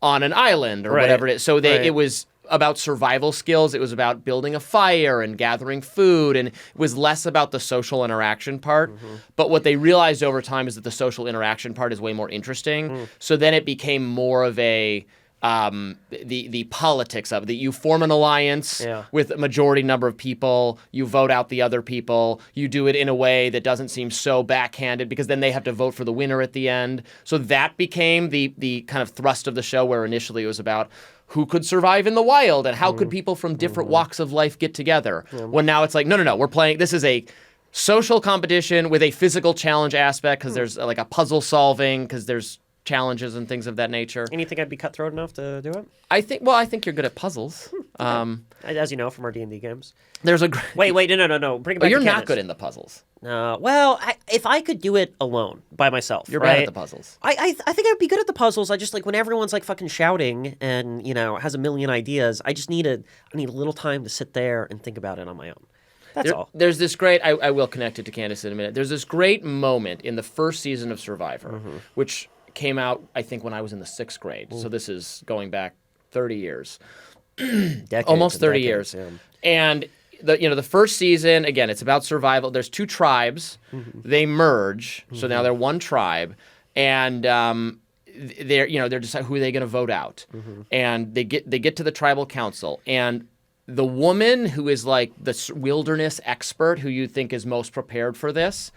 on an island or whatever it is. So it was about survival skills. It was about building a fire and gathering food, and it was less about the social interaction part. But what they realized over time is that the social interaction part is way more interesting. So then it became more of a the politics of it. That you form an alliance with a majority number of people, you vote out the other people, you do it in a way that doesn't seem so backhanded because then they have to vote for the winner at the end. So that became the kind of thrust of the show, where initially it was about who could survive in the wild and how could people from different walks of life get together. When now it's like, no, we're playing, this is a social competition with a physical challenge aspect because there's like a puzzle solving, because there's challenges and things of that nature. And you think I'd be cutthroat enough to do it? I think you're good at puzzles. As you know from our D&D games. There's a wait, no. Bring it back. You're to not Candace. good in the puzzles. Well, if I could do it alone by myself, you're bad at the puzzles. I think I'd be good at the puzzles. I just like when everyone's like fucking shouting and has a million ideas. I need a little time to sit there and think about it on my own. That's all. There's this great. I will connect it to Candace in a minute. There's this great moment in the first season of Survivor, which came out, I think, when I was in the 6th grade. So this is going back 30 years. Almost 30 years. Yeah. And the first season, again, it's about survival. There's 2 tribes. They merge. So now they're one tribe. And they're deciding who are they going to vote out. And they get to the tribal council. And the woman who is like the wilderness expert, who you think is most prepared for this,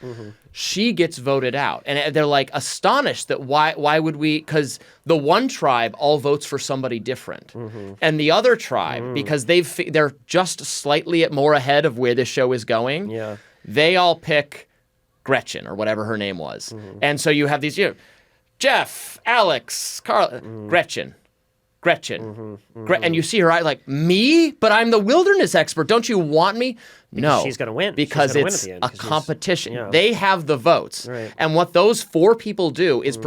she gets voted out. And they're like astonished that why would we, because the one tribe all votes for somebody different. And the other tribe, because they're just slightly more ahead of where this show is going, they all pick Gretchen or whatever her name was. And so you have these, Jeff, Alex, Carl, Gretchen. And you see her like, me? But I'm the wilderness expert. Don't you want me? Because she's going to win. Because it's a competition. They have the votes. Right. And what those 4 people do is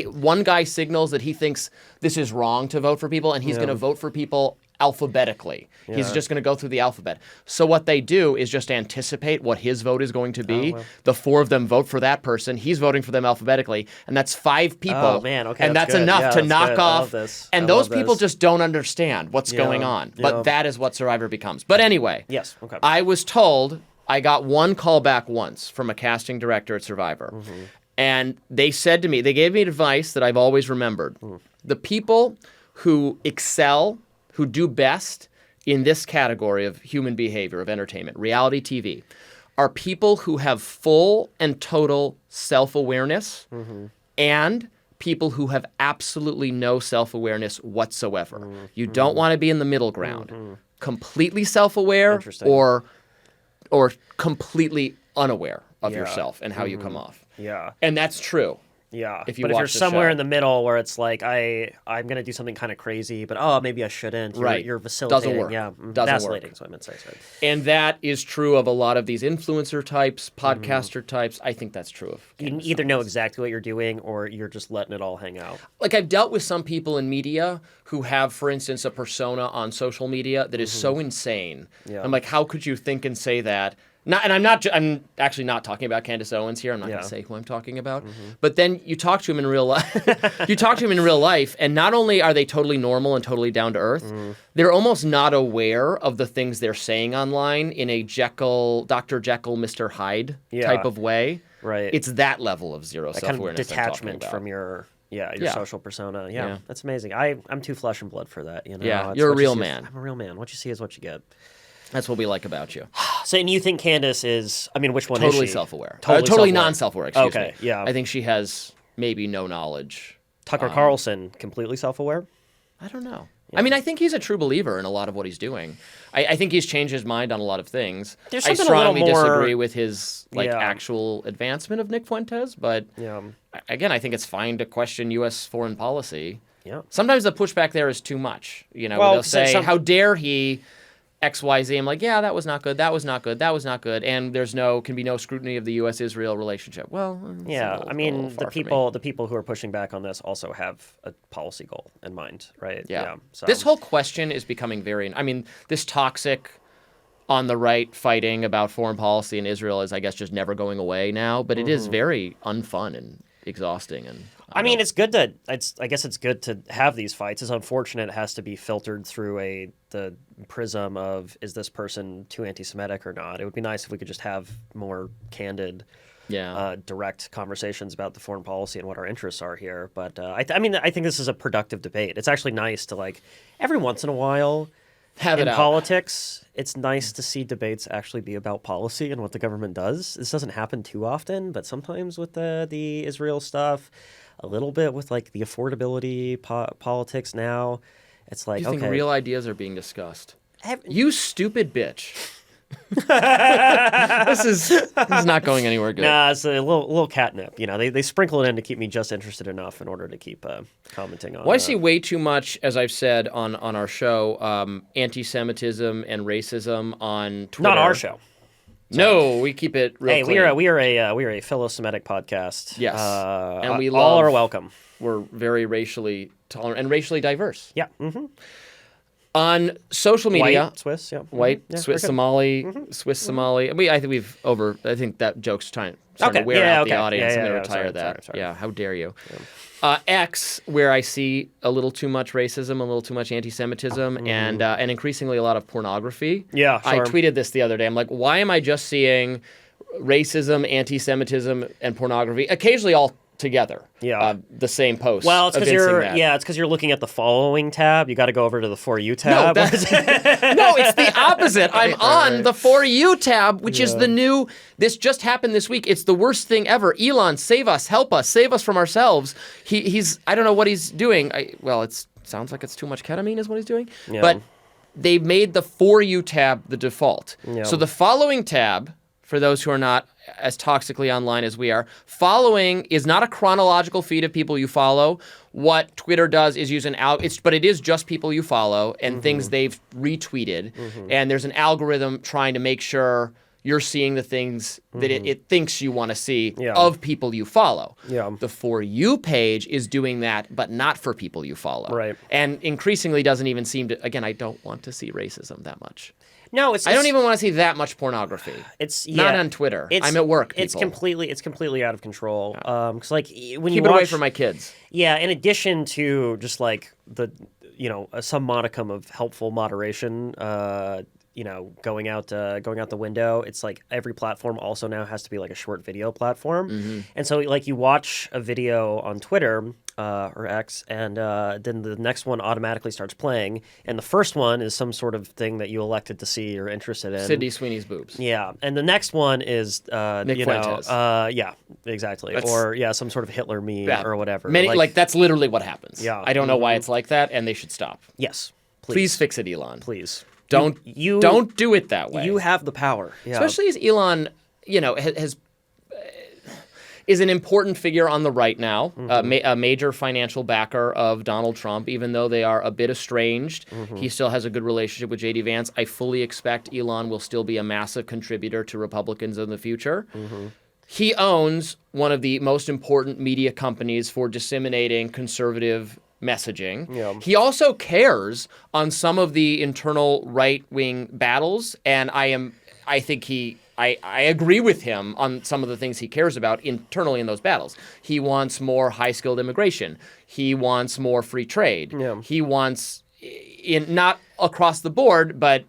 one guy signals that he thinks this is wrong to vote for people, and he's going to vote for people alphabetically. He's just going to go through the alphabet. So what they do is just anticipate what his vote is going to be. The 4 of them vote for that person. He's voting for them alphabetically, and that's 5 people. Oh man, okay, and that's enough to knock off. And those people just don't understand what's going on. But that is what Survivor becomes. But anyway, yes, okay. I was told I got one call back once from a casting director at Survivor, and they said to me, they gave me advice that I've always remembered. The people who excel, who do best in this category of human behavior, of entertainment, reality TV, are people who have full and total self-awareness and people who have absolutely no self-awareness whatsoever. You don't want to be in the middle ground. Completely self-aware or completely unaware of yourself and how you come off. Yeah. And that's true. Yeah, if you're somewhere in the middle where it's like I'm gonna do something kind of crazy, but maybe I shouldn't. You're facilitating. Doesn't work. Yeah, Vacillating. Is what I meant to say. Sorry. And that is true of a lot of these influencer types, podcaster types. I think that's true of Candace. You either know exactly what you're doing, or you're just letting it all hang out. Like I've dealt with some people in media who have, for instance, a persona on social media that is so insane. Yeah. I'm like, how could you think and say that? I'm actually not talking about Candace Owens here. I'm not going to say who I'm talking about. But then you talk to him in real life. And not only are they totally normal and totally down to earth, they're almost not aware of the things they're saying online in a Dr. Jekyll, Mr. Hyde type of way. Right. It's that level of zero self-awareness. Kind of detachment from your social persona. Yeah, that's amazing. I'm too flesh and blood for that. Yeah, you're a real man. I'm a real man. What you see is what you get. That's what we like about you. So, and you think Candace is, which one totally is she? Self-aware. Totally totally non-self-aware, excuse me. Yeah. I think she has maybe no knowledge. Tucker Carlson, completely self-aware? I don't know. Yeah. I think he's a true believer in a lot of what he's doing. I think he's changed his mind on a lot of things. I strongly disagree with his actual advancement of Nick Fuentes, but again, I think it's fine to question U.S. foreign policy. Yeah. Sometimes the pushback there is too much. They'll say, how dare he... XYZ. I'm like, that was not good. That was not good. That was not good. And can be no scrutiny of the U.S.-Israel relationship. Well, the people who are pushing back on this also have a policy goal in mind, right? Yeah. So. This whole question is becoming this toxic on the right fighting about foreign policy in Israel is, I guess, just never going away now. But it is very unfun and exhausting. And it's good to. I guess it's good to have these fights. It's unfortunate it has to be filtered through the prism of, is this person too anti-Semitic or not? It would be nice if we could just have more candid, direct conversations about the foreign policy and what our interests are here. But I think this is a productive debate. It's actually nice to every once in a while. In politics, it's nice to see debates actually be about policy and what the government does. This doesn't happen too often, but sometimes with the Israel stuff, a little bit with the affordability politics now, it's like, you think real ideas are being discussed? You stupid bitch. This is not going anywhere good. Nah, it's a little catnip. They sprinkle it in to keep me just interested enough in order to keep commenting on. Well, I see way too much, as I've said on our show, anti-Semitism and racism on Twitter. Not our show. No, we keep it real clean. we are a philo-Semitic podcast. Yes, and we all are welcome. We're very racially tolerant and racially diverse. Yeah. Mm-hmm. On social media, white Swiss, white Swiss Somali, Swiss Somali. I think that joke's starting to wear out the audience. I'm going to retire that. Sorry. Yeah, how dare you? Yeah. X, where I see a little too much racism, a little too much anti-Semitism, and increasingly a lot of pornography. Yeah, sure. I tweeted this the other day. I'm like, why am I just seeing racism, anti-Semitism, and pornography occasionally all together? The same post. Well, it's because you're looking at the following tab. You got to go over to the For You tab. No, it's the opposite. I'm on the For You tab, which is the new. This just happened this week. It's the worst thing ever. Elon, save us, help us, save us from ourselves. He's I don't know what he's doing. It sounds like it's too much ketamine is what he's doing. Yeah. But they made the For You tab the default. Yeah. So the following tab, for those who are not as toxically online as we are, following is not a chronological feed of people you follow. What Twitter does is use but it is just people you follow and things they've retweeted. And there's an algorithm trying to make sure you're seeing the things that it thinks you want to see of people you follow. Yeah. The For You page is doing that, but not for people you follow. Right. And increasingly doesn't even seem to, again, I don't want to see racism that much. No, I don't even want to see that much pornography. It's not on Twitter. I'm at work. People. It's completely out of control. Because when keep you it away from my kids. Yeah, in addition to just some modicum of helpful moderation, going out the window. It's like every platform also now has to be like a short video platform, and so you watch a video on Twitter. Or X, and then the next one automatically starts playing, and the first one is some sort of thing that you elected to see or interested in. Sydney Sweeney's boobs. Yeah, and the next one is Nick Fuentes. Yeah, exactly, or some sort of Hitler meme or whatever. That's literally what happens. Yeah, I don't know why it's like that, and they should stop. Yes, please fix it, Elon. Please don't do it that way. You have the power, especially as Elon, has. is an important figure on the right now, a major financial backer of Donald Trump, even though they are a bit estranged. He still has a good relationship with J.D. Vance. I fully expect Elon will still be a massive contributor to Republicans in the future. He owns one of the most important media companies for disseminating conservative messaging. Yeah. He also cares on some of the internal right-wing battles, and I agree with him on some of the things he cares about internally in those battles. He wants more high-skilled immigration. He wants more free trade. Yeah. He wants, not across the board, but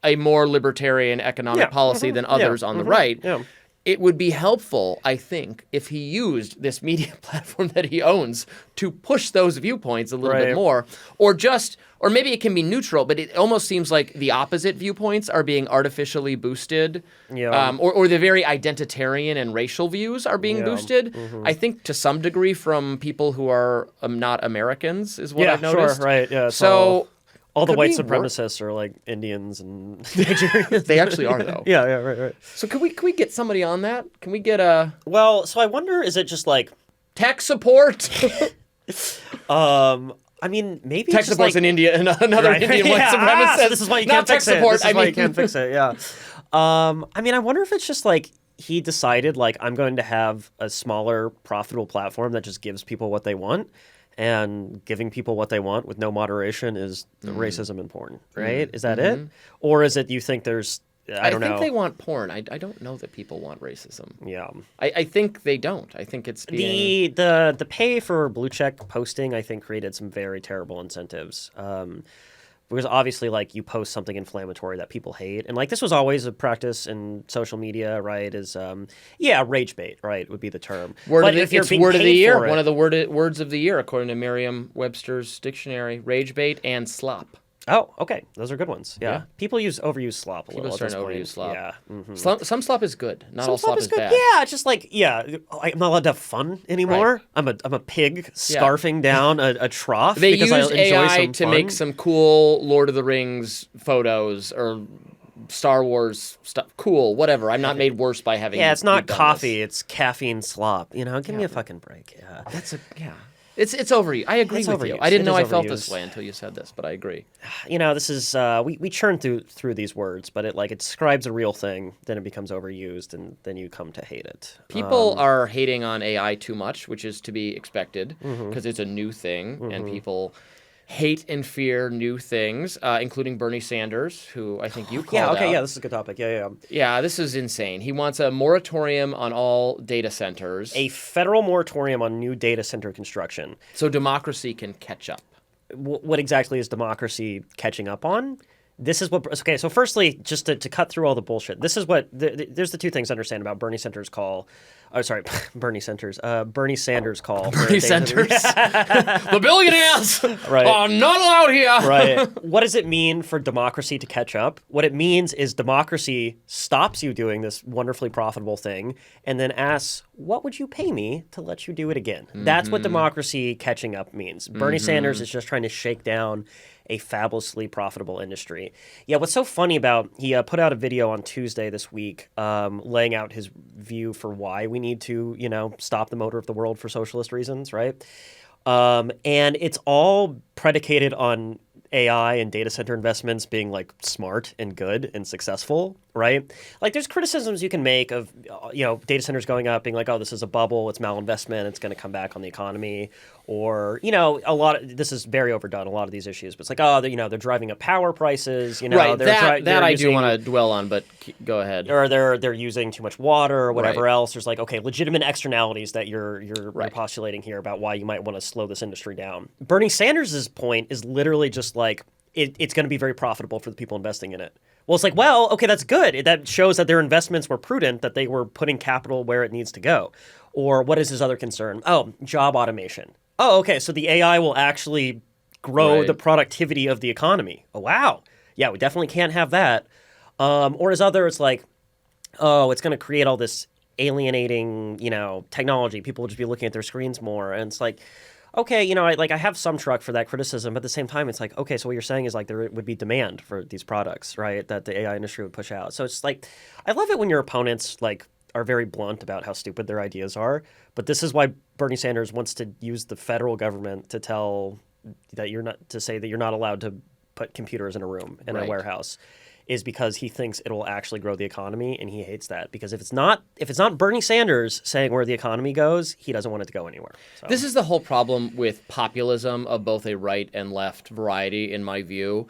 a more libertarian economic policy than others on the right. Yeah. It would be helpful, I think, if he used this media platform that he owns to push those viewpoints a little bit more, or maybe it can be neutral, but it almost seems like the opposite viewpoints are being artificially boosted, or the very identitarian and racial views are being boosted. I think to some degree from people who are not Americans is what I've noticed. Sure, right, yeah. So all the white supremacists are like Indians and Nigerians. They actually are, though. Yeah, right. So can we get somebody on that? Can we get a... Well, so I wonder, is it just like... tech support? I mean, maybe tech support's in India, another Indian white supremacist. So this is why you can't fix it. This is why you can't fix it, yeah. I mean, I wonder if it's just like he decided, like, I'm going to have a smaller, profitable platform that just gives people what they want. And giving people what they want with no moderation is racism and porn, right? Is that it? Or is it you think there's, I don't know. I think they want porn. I don't know that people want racism. Yeah. I think they don't. I think it's being... The pay for blue check posting, I think, created some very terrible incentives. Because obviously, like, you post something inflammatory that people hate. And, like, this was always a practice in social media, right, is, rage bait, right, would be the term. Word of the year. One of the words of the year, according to Merriam-Webster's dictionary, rage bait and slop. Oh, okay. Those are good ones. Yeah. People overuse slop a little. People starting to overuse slop. Yeah. Some slop is good. Not all slop is good. bad. Yeah, it's just like, I'm not allowed to have fun anymore. Right. I'm a pig scarfing down a trough they because used I enjoy AI some to fun. make some cool Lord of the Rings photos or Star Wars stuff. Cool, whatever. I'm not made worse by having... Yeah, it's not coffee. It's caffeine slop. You know, give me a fucking break. Yeah. It's overused. I agree with you. I didn't know I felt this way until you said this, but I agree. You know, this is we churn through these words, but it describes a real thing, then it becomes overused, and then you come to hate it. People are hating on AI too much, which is to be expected because it's a new thing, and people hate and fear new things, including Bernie Sanders, who I think you called out. Yeah, this is a good topic. Yeah, this is insane. He wants a moratorium on all data centers. A federal moratorium on new data center construction. So democracy can catch up. What exactly is democracy catching up on? This is what... Okay, so firstly, just to cut through all the bullshit, this is what... There's the two things to understand about Bernie Sanders' call... Bernie Sanders' call. Bernie Sanders. The billionaires are not allowed here. Right. What does it mean for democracy to catch up? What it means is democracy stops you doing this wonderfully profitable thing and then asks, what would you pay me to let you do it again? That's what democracy catching up means. Bernie Sanders is just trying to shake down a fabulously profitable industry. Yeah, what's so funny about, he put out a video on Tuesday this week laying out his view for why we need to, stop the motor of the world for socialist reasons, right? And it's all predicated on AI and data center investments being like smart and good and successful, right? Like there's criticisms you can make of, data centers going up being like, oh, this is a bubble, it's malinvestment, it's going to come back on the economy. Or, this is very overdone, a lot of these issues, but it's like, oh, they're driving up power prices, Right, that I do want to dwell on, but go ahead. Or they're using too much water or whatever else. There's like, okay, legitimate externalities that you're postulating here about why you might want to slow this industry down. Bernie Sanders' point is literally just like, it's going to be very profitable for the people investing in it. Well, it's like, well, okay, that's good. That shows that their investments were prudent, that they were putting capital where it needs to go. Or what is his other concern? Oh, job automation. Oh, okay, so the AI will actually grow the productivity of the economy. Oh, wow. Yeah, we definitely can't have that. Or his other, it's like, oh, it's going to create all this alienating, technology. People will just be looking at their screens more. And it's like, okay, I have some truck for that criticism, but at the same time, it's like, okay, so what you're saying is like there would be demand for these products, right, that the AI industry would push out. So it's like, I love it when your opponents like are very blunt about how stupid their ideas are. But this is why Bernie Sanders wants to use the federal government to say that you're not allowed to put computers in a room in a warehouse, is because he thinks it'll actually grow the economy, and he hates that, because if it's not Bernie Sanders saying where the economy goes, he doesn't want it to go anywhere. So. This is the whole problem with populism of both a right and left variety, in my view,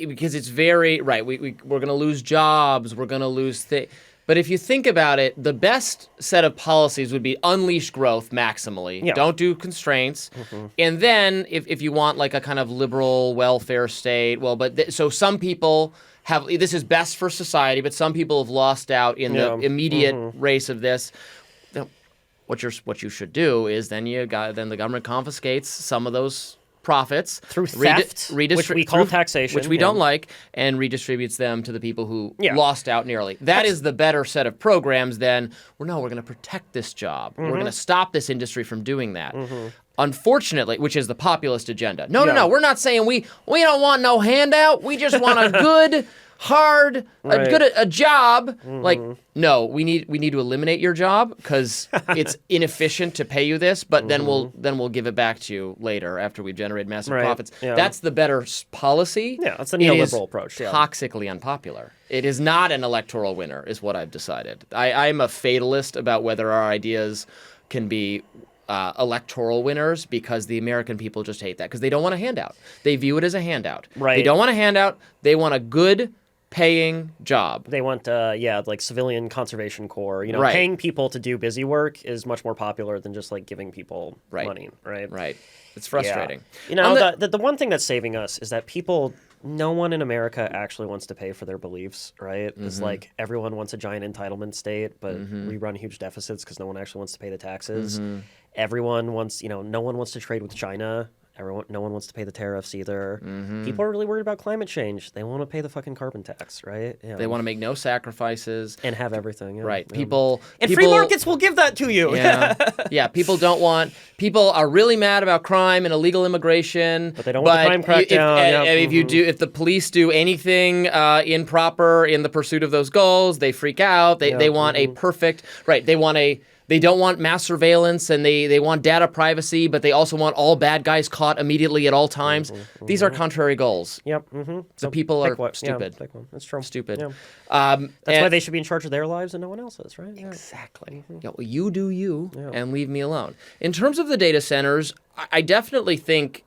because it's very right. We're going to lose jobs. We're going to lose things. But if you think about it, the best set of policies would be unleash growth maximally. Yeah. Don't do constraints. Mm-hmm. And then if you want like a kind of liberal welfare state, so some people this is best for society, but some people have lost out in the immediate race of this. What you should do is then the government confiscates some of those profits through theft, which we call taxation, which we don't like, and redistributes them to the people who lost out nearly. That is the better set of programs than we're going to protect this job. Mm-hmm. We're going to stop this industry from doing that. Mm-hmm. Unfortunately, which is the populist agenda. No. We're not saying we don't want no handout. We just want a good, hard, a job. Mm-hmm. Like, no, we need to eliminate your job because it's inefficient to pay you this, but then we'll give it back to you later after we've generated massive profits. Yeah. That's the better policy. Yeah, that's the neoliberal approach. Yeah. Toxically unpopular. It is not an electoral winner, is what I've decided. I'm a fatalist about whether our ideas can be electoral winners, because the American people just hate that, because they don't want a handout. They view it as a handout. Right. They don't want a handout. They want a good paying job. They want, like civilian conservation corps. Paying people to do busy work is much more popular than just like giving people money. Right. Right. It's frustrating. Yeah. The one thing that's saving us is that no one in America actually wants to pay for their beliefs, right? Mm-hmm. It's like everyone wants a giant entitlement state, but we run huge deficits because no one actually wants to pay the taxes. Mm-hmm. Everyone wants, no one wants to trade with China. No one wants to pay the tariffs either. Mm-hmm. People are really worried about climate change. They want to pay the fucking carbon tax, right? Yeah. They want to make no sacrifices. And have everything. Yeah. Right. People free markets will give that to you. Yeah. Yeah. People are really mad about crime and illegal immigration. But they don't want the crime crackdown. If the police do anything improper in the pursuit of those goals, they freak out. They want a perfect, right. They don't want mass surveillance, and they want data privacy, but they also want all bad guys caught immediately at all times. Mm-hmm. These are contrary goals. Yep. Mm-hmm. So people are stupid. Yeah, that's true. Stupid. Yeah. That's why they should be in charge of their lives and no one else's, right? Exactly. Mm-hmm. You do you, and leave me alone. In terms of the data centers, I definitely think,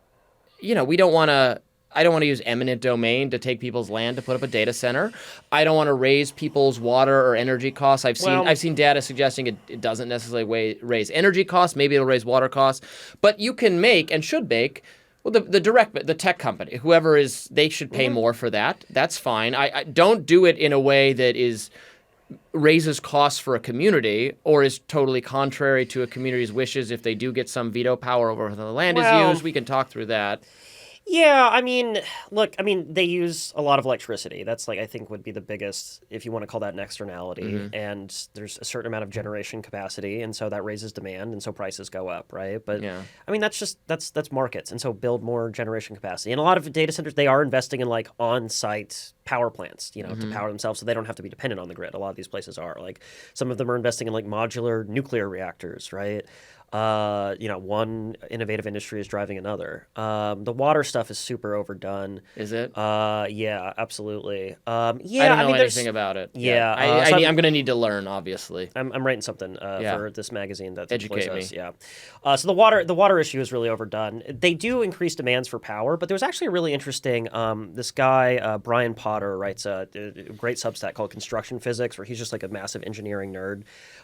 I don't want to use eminent domain to take people's land to put up a data center. I don't want to raise people's water or energy costs. I've seen data suggesting it doesn't necessarily raise energy costs. Maybe it'll raise water costs. But you can make and should make. Well, the tech company, whoever is, they should pay more for that. That's fine. I don't do it in a way that raises costs for a community or is totally contrary to a community's wishes. If they do get some veto power over how the land is used, we can talk through that. Yeah, they use a lot of electricity. That's I think would be the biggest, if you want to call that an externality. Mm-hmm. And there's a certain amount of generation capacity, and so that raises demand, and so prices go up, right? But that's markets, and so build more generation capacity. And a lot of data centers, they are investing in on-site power plants, to power themselves, so they don't have to be dependent on the grid. A lot of these places are. Some of them are investing in modular nuclear reactors, right? One innovative industry is driving another. The water stuff is super overdone. Is it? Yeah, absolutely. I don't know anything about it. Yeah. I'm going to need to learn, obviously. I'm writing something for this magazine that educate me. Yeah. So the water issue is really overdone. They do increase demands for power, but there was actually a really interesting. This guy Brian Potter writes a great Substack called Construction Physics, where he's just a massive engineering nerd.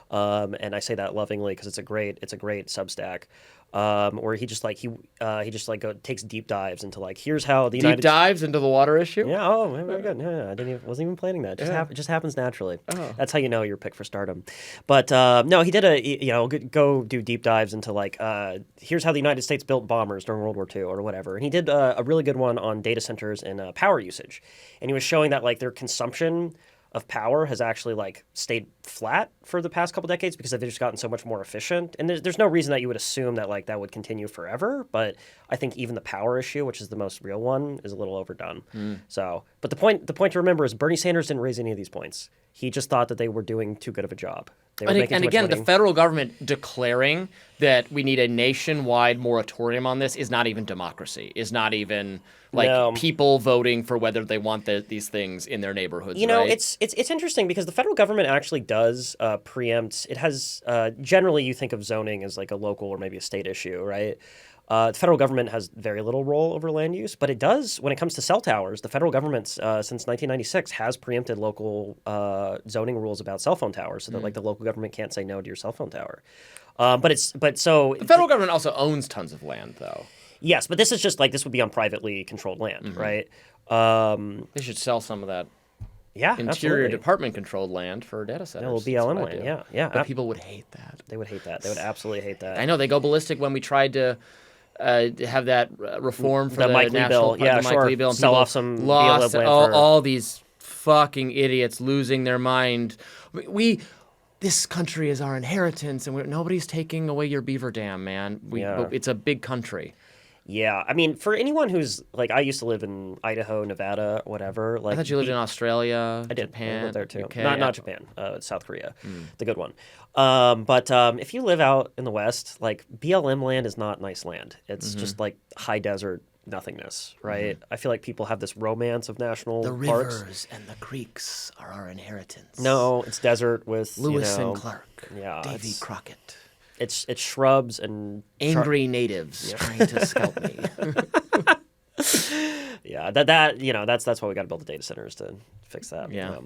And I say that lovingly because it's a great Substack, where he takes deep dives into here's how the United dives into the water issue. Yeah. Oh, very good. Yeah. Wasn't even planning that. It just happens naturally. Oh. That's how you know you're picked for stardom. But no, he did go do deep dives into here's how the United States built bombers during World War II or whatever. And he did a really good one on data centers and power usage, and he was showing that their consumption of power has actually stayed flat for the past couple decades because they've just gotten so much more efficient. And there's no reason that you would assume that like that would continue forever. But I think even the power issue, which is the most real one, is a little overdone. So, but the point to remember is Bernie Sanders didn't raise any of these points. He just thought that they were doing too good of a job. And again, the federal government declaring that we need a nationwide moratorium on this is not even democracy. Is not even like people voting for whether they want these things in their neighborhoods. You know, right? it's interesting because the federal government actually does preempt. It has generally you think of zoning as like a local or maybe a state issue, right? The federal government has very little role over land use, but it does when it comes to cell towers. The federal government, since 1996, has preempted local zoning rules about cell phone towers, so that like the local government can't say no to your cell phone tower. But the federal government also owns tons of land, though. Yes, but this is just like this would be on privately controlled land, right? They should sell some of that. Yeah, interior absolutely. department-controlled land for data centers. A little BLM land, yeah. But people would hate that. They would hate that. They would absolutely hate that. I know. They go ballistic when we tried to have that reform for the Mike Lee national bill. Yeah, the Mike Lee bill. And sell people off some lost BLM land all these fucking idiots losing their mind. This country is our inheritance, and nobody's taking away your beaver dam, man. It's a big country. Yeah, I mean, for anyone who's like, I used to live in Idaho, Nevada, whatever. Like, I thought you lived in Australia, I did. Japan, I lived there too. UK, Not Japan, South Korea, the good one. But if you live out in the West, like BLM land is not nice land. It's just like high desert nothingness, right? I feel like people have this romance of national The parks. rivers and the creeks are our inheritance. No, it's desert with Lewis and Clark, yeah, Davy Crockett. It's shrubs and angry natives trying to scalp me. Yeah, that's why we got to build the data centers to fix that. Yeah.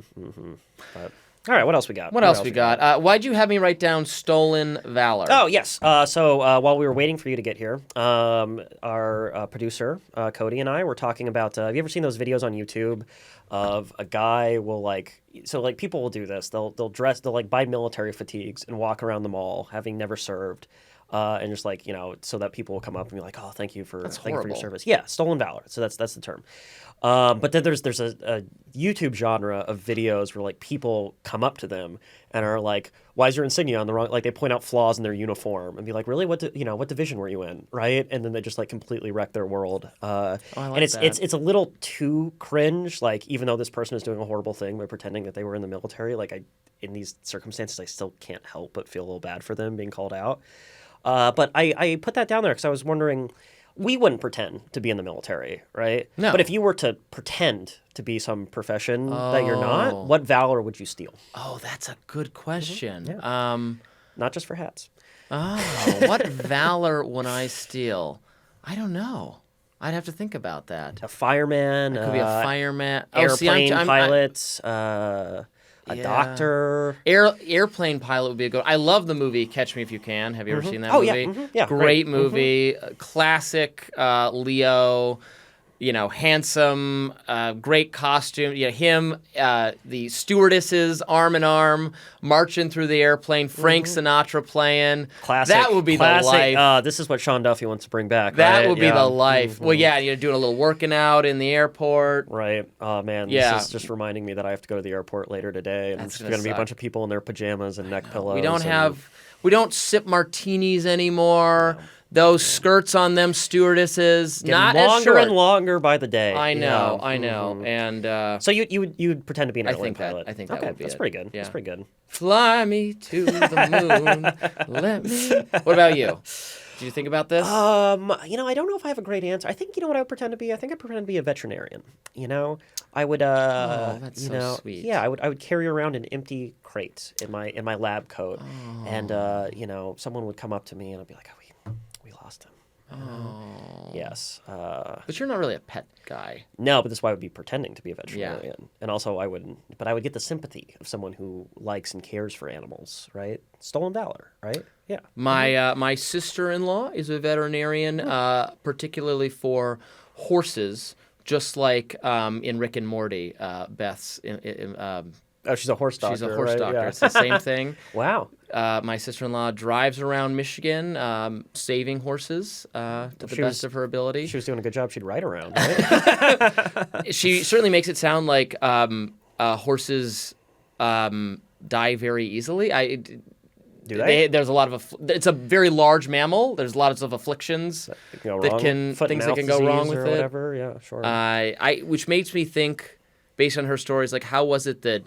But, all right, what else we got? What else we got? Why'd you have me write down stolen valor? Oh, yes. So while we were waiting for you to get here, our producer, Cody, and I were talking about, have you ever seen those videos on YouTube of a guy will people will do this. They'll buy military fatigues and walk around the mall having never served. And just so that people will come up and be like, oh, thank you for your service. Yeah, stolen valor. So that's the term. But then there's a YouTube genre of videos where like people come up to them and are like, why is your insignia on the wrong? Like they point out flaws in their uniform and be like, really, what division were you in, right? And then they just like completely wreck their world. And it's a little too cringe. Like even though this person is doing a horrible thing by pretending that they were in the military, like in these circumstances, I still can't help but feel a little bad for them being called out. But I put that down there because I was wondering, we wouldn't pretend to be in the military, right? No. But if you were to pretend to be some profession that you're not, what valor would you steal? Oh, that's a good question. Yeah. Not just for hats. Oh, what valor would I steal? I don't know. I'd have to think about that. A fireman. Could be a fireman. Airplane pilot. A doctor. Airplane pilot would be a good. I love the movie Catch Me If You Can. Have you ever seen that movie? Yeah. Yeah. Great movie. Classic Leo. Handsome, great costume. Him, the stewardesses arm in arm, marching through the airplane. Frank Sinatra playing. Classic. That would be the life. This is what Sean Duffy wants to bring back. That would be the life. Well, yeah, doing a little working out in the airport. Right. Oh man. Yeah. This is just reminding me that I have to go to the airport later today, and there's going to be a bunch of people in their pajamas and neck pillows. We don't sip martinis anymore. No. Those skirts on them stewardesses, not longer as short. and longer by the day. I know. And so you'd pretend to be an airplane pilot. I think that would be that's pretty good. Yeah. That's pretty good. Fly me to the moon. Let me. What about you? Did you think about this? I don't know if I have a great answer. I think what I would pretend to be. I think I'd pretend to be a veterinarian. I would. Oh, that's so sweet. Yeah, I would carry around an empty crate in my lab coat, and someone would come up to me and I'd be like, oh, we lost him. Oh. Yes. But you're not really a pet guy. No, but that's why I would be pretending to be a veterinarian. Yeah. And also I would get the sympathy of someone who likes and cares for animals, right? Stolen valor, right? Yeah. My sister-in-law is a veterinarian, particularly for horses, just like in Rick and Morty, Beth's she's a horse doctor. She's a horse right? doctor. Yeah. It's the same thing. Wow. My sister-in-law drives around Michigan, saving horses to the best of her ability. She was doing a good job. She'd ride around, right? She certainly makes it sound like horses die very easily. Do they? There's a lot of it's a very large mammal. There's lots of afflictions that can go wrong with it. Whatever. Yeah, sure. Which makes me think, based on her stories, like how was it that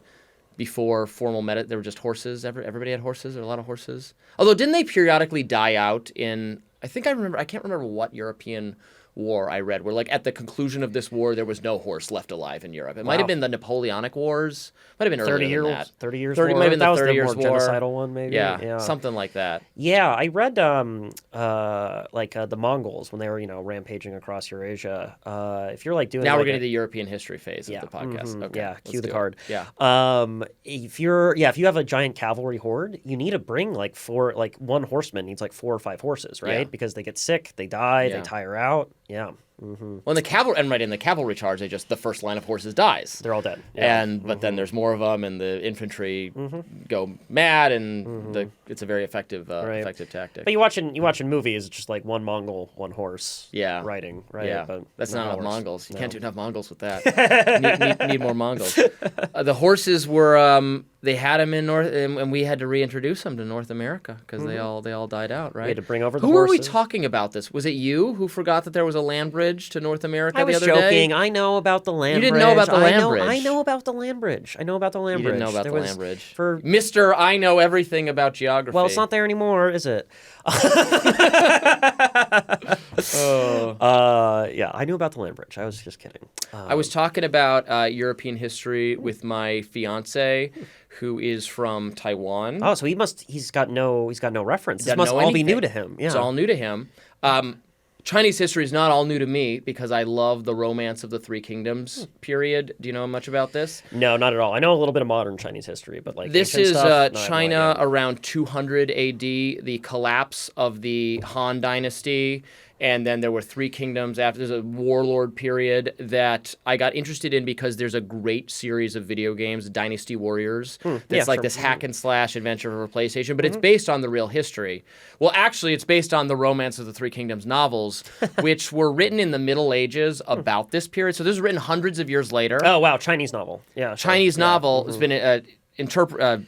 before formal there were just horses? Everybody had horses. There were a lot of horses. Although didn't they periodically die out in? I can't remember what European war I read where like at the conclusion of this war there was no horse left alive in Europe. It might have been the Napoleonic Wars. Might have been earlier than that. 30 years war. Might have been that the 30 was the years more war. genocidal one, maybe. Yeah, something like that. Yeah, I read the Mongols when they were rampaging across Eurasia. If you're like doing now we're getting to the European history phase of the podcast. Mm-hmm, okay, yeah, cue the card. Yeah. If you have a giant cavalry horde, you need to bring one horseman needs like 4 or 5 horses, right? Yeah. Because they get sick, they die, they tire out. Yeah. Mm-hmm. Well, in the cavalry charge, the first line of horses dies. They're all dead. Yeah. But then there's more of them, and the infantry go mad, and it's a very effective tactic. But you watching movies, it's just like one Mongol, one horse. Riding, right? Yeah, but that's not enough Mongols. You can't do enough Mongols with that. need more Mongols. The horses were they had them in North, and we had to reintroduce them to North America because they all died out. Right? We had to bring over the horses. Who were we talking about this? Was it you who forgot that there was a land bridge to North America the other day? I was joking. I know about the land bridge. You didn't know about the land bridge. I know about the land bridge. You didn't know about the land bridge. Mr. I know everything about geography. Well, it's not there anymore, is it? Yeah, I knew about the land bridge. I was just kidding. I was talking about European history with my fiance, who is from Taiwan. Oh, so he's got no reference. This must all be new to him. Yeah. It's all new to him. Chinese history is not all new to me because I love the Romance of the Three Kingdoms period. Do you know much about this? No, not at all. I know a little bit of modern Chinese history, but like this is stuff, China around 200 AD, the collapse of the Han Dynasty. And then there were 3 kingdoms after. There's a warlord period that I got interested in because there's a great series of video games, Dynasty Warriors. That's this hack and slash adventure for PlayStation, but it's based on the real history. Well, actually, it's based on the Romance of the Three Kingdoms novels, which were written in the Middle Ages about this period. So this was written hundreds of years later. Oh, wow. Chinese novel. Yeah. Chinese novel has been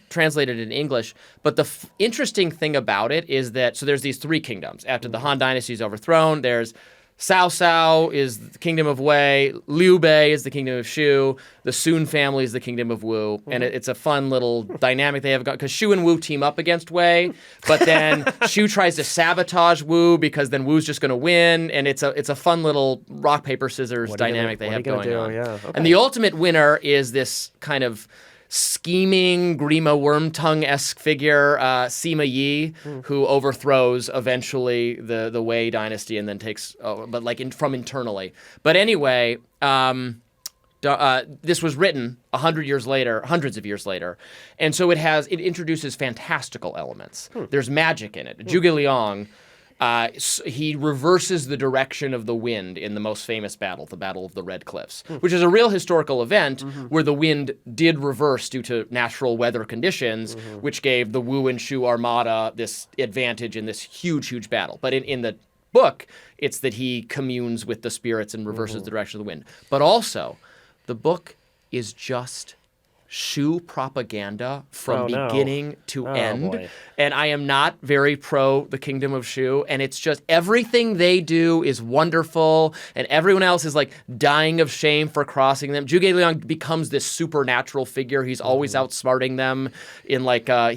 translated in English. But the interesting thing about it is that, so there's these 3 kingdoms. After the Han Dynasty is overthrown, there's Cao is the kingdom of Wei, Liu Bei is the kingdom of Shu, the Sun family is the kingdom of Wu, and it's a fun little dynamic they have got, because Shu and Wu team up against Wei, but then Shu tries to sabotage Wu because then Wu's just going to win, and it's a fun little rock, paper, scissors dynamic they have going on. Yeah, okay. And the ultimate winner is this kind of scheming Grima Wormtongue-esque figure, Sima Yi, who overthrows eventually the Wei dynasty and then takes, from internally. But anyway, this was written hundreds of years later, and so it introduces fantastical elements. There's magic in it. Zhuge Liang. He reverses the direction of the wind in the most famous battle, the Battle of the Red Cliffs, which is a real historical event where the wind did reverse due to natural weather conditions, which gave the Wu and Shu armada this advantage in this huge battle. But in the book, it's that he communes with the spirits and reverses the direction of the wind. But also, the book is just Shu propaganda from beginning to end. Boy. And I am not very pro the Kingdom of Shu. And it's just everything they do is wonderful. And everyone else is like dying of shame for crossing them. Zhuge Liang becomes this supernatural figure. He's always outsmarting them in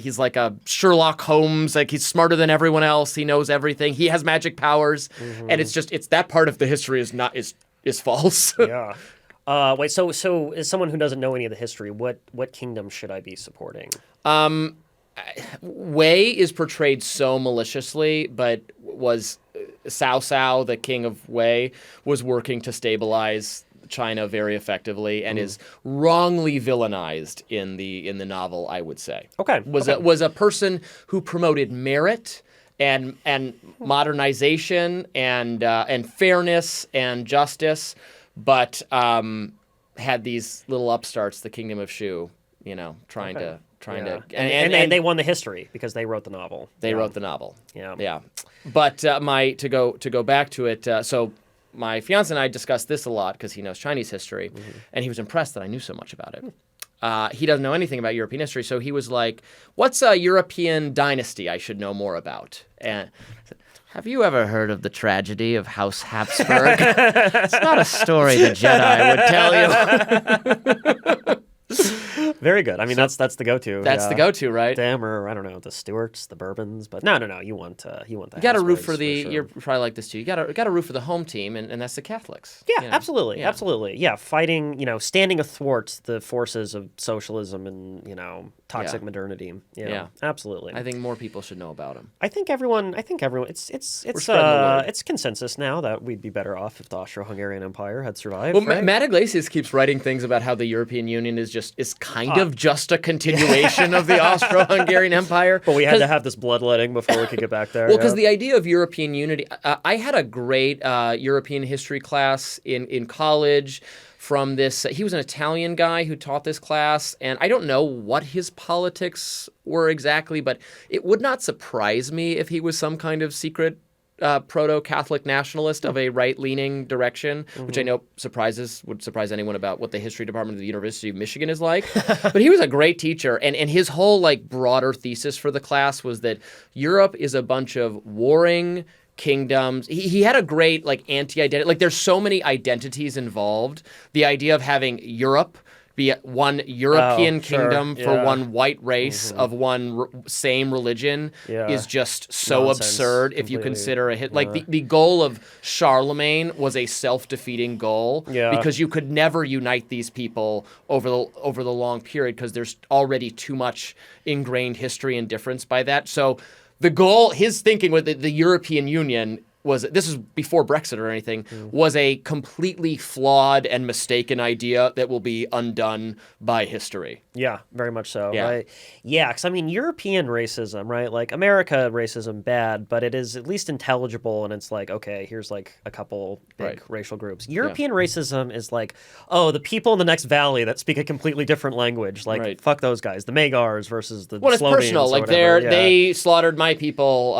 he's like a Sherlock Holmes. Like he's smarter than everyone else. He knows everything. He has magic powers. And it's that part of the history is false. Yeah. Wait, so as someone who doesn't know any of the history, what kingdom should I be supporting? Wei is portrayed so maliciously, but was Cao, the king of Wei, was working to stabilize China very effectively and is wrongly villainized in the novel, I would say. Okay. Was a person who promoted merit and modernization and fairness and justice, but had these little upstarts, the Kingdom of Shu, trying to. And they won the history because they wrote the novel. They wrote the novel. Yeah. But to go back to it, so my fiance and I discussed this a lot because he knows Chinese history, and he was impressed that I knew so much about it. he doesn't know anything about European history. So he was like, what's a European dynasty I should know more about? And I said, have you ever heard of the tragedy of House Habsburg? It's not a story the Jedi would tell you. Very good. I mean, that's the go-to. That's the go-to, right? Them, or I don't know, the Stuarts, the Bourbons, but no. You want the. You got to root for the. Sure. You're probably like this too. You got to root for the home team, and that's the Catholics. Yeah, absolutely, absolutely. Yeah, fighting, standing athwart the forces of socialism and toxic modernity. Yeah, absolutely. I think more people should know about them. I think everyone. It's consensus now that we'd be better off if the Austro-Hungarian Empire had survived. Well, right? Matt Iglesias keeps writing things about how the European Union is kind of just a continuation of the Austro-Hungarian Empire. But we had to have this bloodletting before we could get back there. Well, because the idea of European unity, I had a great European history class in college from this. He was an Italian guy who taught this class, and I don't know what his politics were exactly, but it would not surprise me if he was some kind of secret proto-Catholic nationalist of a right-leaning direction, which I know would surprise anyone about what the history department of the University of Michigan is like. But he was a great teacher, and his whole broader thesis for the class was that Europe is a bunch of warring kingdoms. He had a great anti-identity. There's so many identities involved. The idea of having Europe be one European kingdom for one white race of one same religion is just so nonsense, absurd if you consider a hit. The goal of Charlemagne was a self-defeating goal because you could never unite these people over the long period because there's already too much ingrained history and difference by that. So the goal, his thinking with the European Union this is before Brexit or anything, was a completely flawed and mistaken idea that will be undone by history. Yeah, very much so. Yeah. Right? Yeah, because European racism, right? America racism, bad, but it is at least intelligible, and it's okay, here's a couple big racial groups. European racism is the people in the next valley that speak a completely different language. Fuck those guys. The Megars versus the Slovenians. Well, it's personal. They slaughtered my people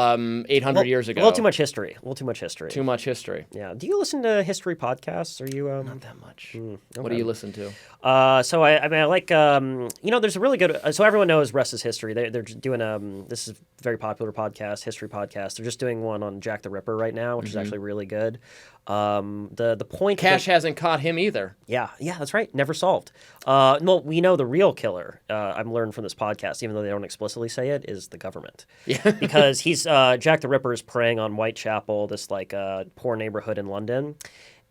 800 years ago. A little too much history. Too much history. Yeah. Do you listen to history podcasts? Are you not that much? Okay. What do you listen to? So I like there's a really good. So everyone knows Russ's History. They're doing this is a very popular podcast, history podcast. They're just doing one on Jack the Ripper right now, which is actually really good. The point Kash hasn't caught him either. Yeah, that's right. Never solved. No, we know the real killer. I've learned from this podcast, even though they don't explicitly say it, is the government. Yeah, because he's Jack the Ripper is preying on Whitechapel, this poor neighborhood in London,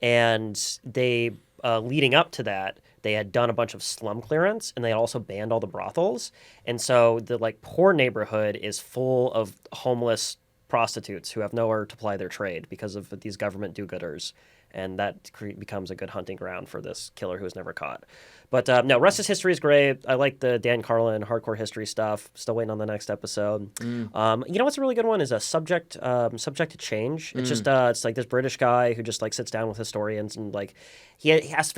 and they leading up to that, they had done a bunch of slum clearance, and they had also banned all the brothels, and so the poor neighborhood is full of homeless prostitutes who have nowhere to ply their trade because of these government do-gooders, and that becomes a good hunting ground for this killer who was never caught. But no, Russ's History is great. I like the Dan Carlin hardcore history stuff. Still waiting on the next episode. What's a really good one is a subject to change. It's just it's this British guy who just sits down with historians and he asks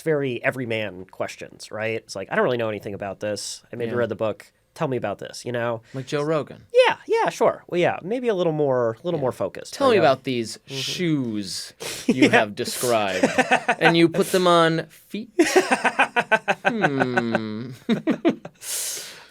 very everyman questions. Right? It's I don't really know anything about this. I maybe read the book. Tell me about this, Like Joe Rogan. Yeah, sure. Well, yeah, maybe a little more focused. Tell me about these shoes you have described, and you put them on feet.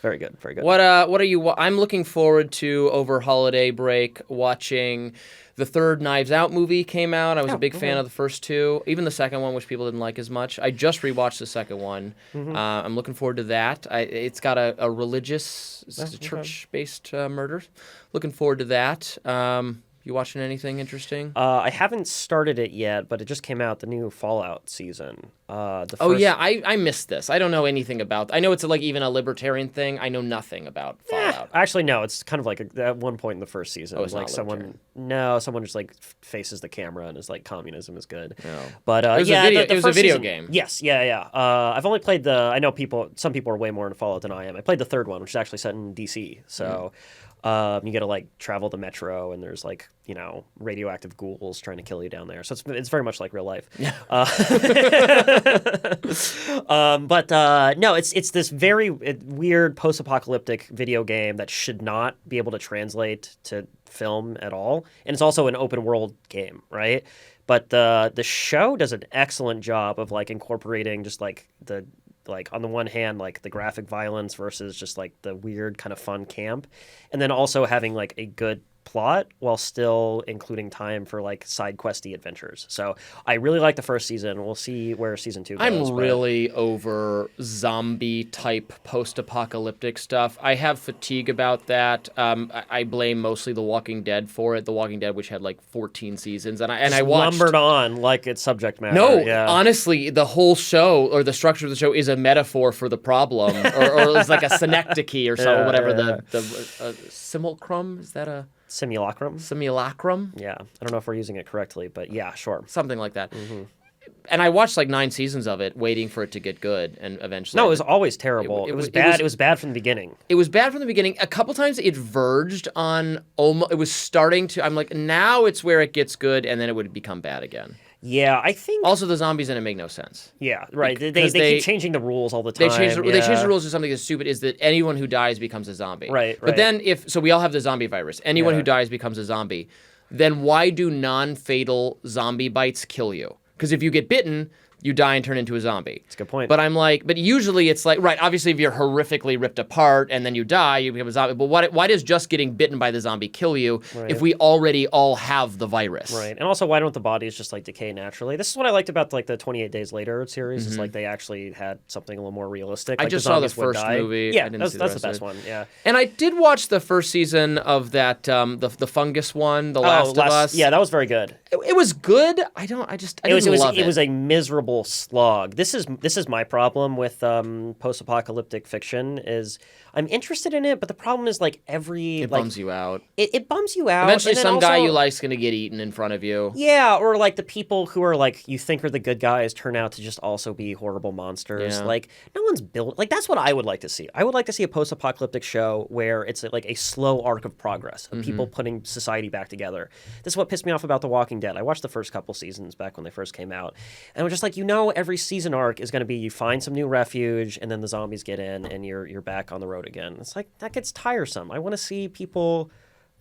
Very good. What are you? I'm looking forward to over holiday break watching. The third Knives Out movie came out. I was a big fan of the first two, even the second one, which people didn't like as much. I just rewatched the second one. I'm looking forward to that. It's got a religious, church-based murder. Looking forward to that. You watching anything interesting? I haven't started it yet, but it just came out, the new Fallout season. I missed this. I don't know anything about. I know it's even a libertarian thing. I know nothing about Fallout. Actually, no. It's kind of at one point in the first season, it's not someone just faces the camera and is communism is good. No. But it was a video game. Yes, yeah. I've only played I know some people are way more into Fallout than I am. I played the third one, which is actually set in DC. So. You get to travel the metro, and there's radioactive ghouls trying to kill you down there. So it's very much like real life. No, it's this very weird post-apocalyptic video game that should not be able to translate to film at all, and it's also an open world game, right? But the show does an excellent job of incorporating just the like on the one hand, like the graphic violence versus just like the weird kind of fun camp, and then also having like a good plot while still including time for like side questy adventures. So I really like the first season. We'll see where season 2 goes. I'm really over zombie type post-apocalyptic stuff. I have fatigue about that. I blame mostly The Walking Dead for it. The Walking Dead, which had like 14 seasons, and I watched lumbered on like its subject matter. No, honestly, the whole show or the structure of the show is a metaphor for the problem, or it's like a synecdoche or so, whatever the simulacrum, is that a simulacrum? Simulacrum? Yeah. I don't know if we're using it correctly, but yeah, sure. Something like that. And I watched like 9 seasons of it, waiting for it to get good, and eventually... No, it was always terrible. It was bad. It was bad from the beginning. It was bad from the beginning. A couple times it verged on... It was starting to... I'm like, now it's where it gets good, and then it would become bad again. Yeah, I think... Also, the zombies in it make no sense. Yeah, right. They keep changing the rules all the time. They change the rules to something that's stupid, is that anyone who dies becomes a zombie. Right. But then so we all have the zombie virus. Anyone who dies becomes a zombie. Then why do non-fatal zombie bites kill you? Because if you get bitten, you die and turn into a zombie. That's a good point. But I'm like, but usually it's like, right, obviously if you're horrifically ripped apart and then you die, you become a zombie. But why does just getting bitten by the zombie kill you if we already all have the virus? Right. And also, why don't the bodies just like decay naturally? This is what I liked about like the 28 Days Later series. Is like they actually had something a little more realistic. I like, just saw the first movie. Yeah, that's the best one. Yeah. And I did watch the first season of that the fungus one, The Last of Us. Yeah, that was very good. It was good. I didn't love it. It was a miserable slog. This is my problem with post-apocalyptic fiction is I'm interested in it, but the problem is like it bums you out. It bums you out. Eventually, some guy you like's going to get eaten in front of you. Yeah, or like the people who are like you think are the good guys turn out to just also be horrible monsters. Yeah. Like no one's built like that's what I would like to see. I would like to see a post-apocalyptic show where it's like a slow arc of progress of people putting society back together. This is what pissed me off about The Walking Dead. I watched the first couple seasons back when they first came out, and I'm just like, every season arc is going to be you find some new refuge, and then the zombies get in, and you're back on the road again. It's like that gets tiresome. I want to see people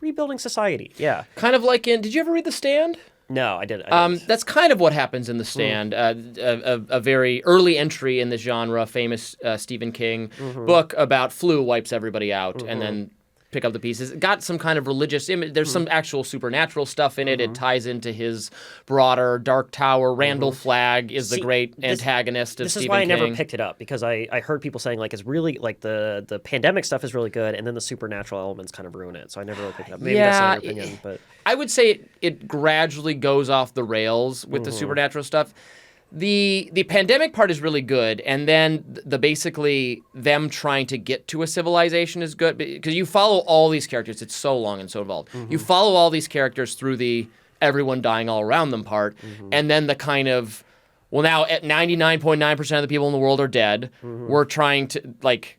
rebuilding society. Yeah, kind of like in. Did you ever read The Stand? No, I didn't. That's kind of what happens in The Stand. A very early entry in the genre, famous Stephen King book about flu wipes everybody out, and then pick up the pieces. It got some kind of religious image. There's some actual supernatural stuff in it. It ties into his broader Dark Tower. Randall Flagg is the great antagonist of Stephen King. This is why I never picked it up, because I heard people saying like it's really like the pandemic stuff is really good, and then the supernatural elements kind of ruin it. So I never really picked it up. Maybe that's not your opinion, but I would say it gradually goes off the rails with the supernatural stuff. The pandemic part is really good, and then the basically them trying to get to a civilization is good, because you follow all these characters. It's so long and so involved. You follow all these characters through the everyone dying all around them part, and then the kind of, well, now at 99.9% of the people in the world are dead. We're trying to, like,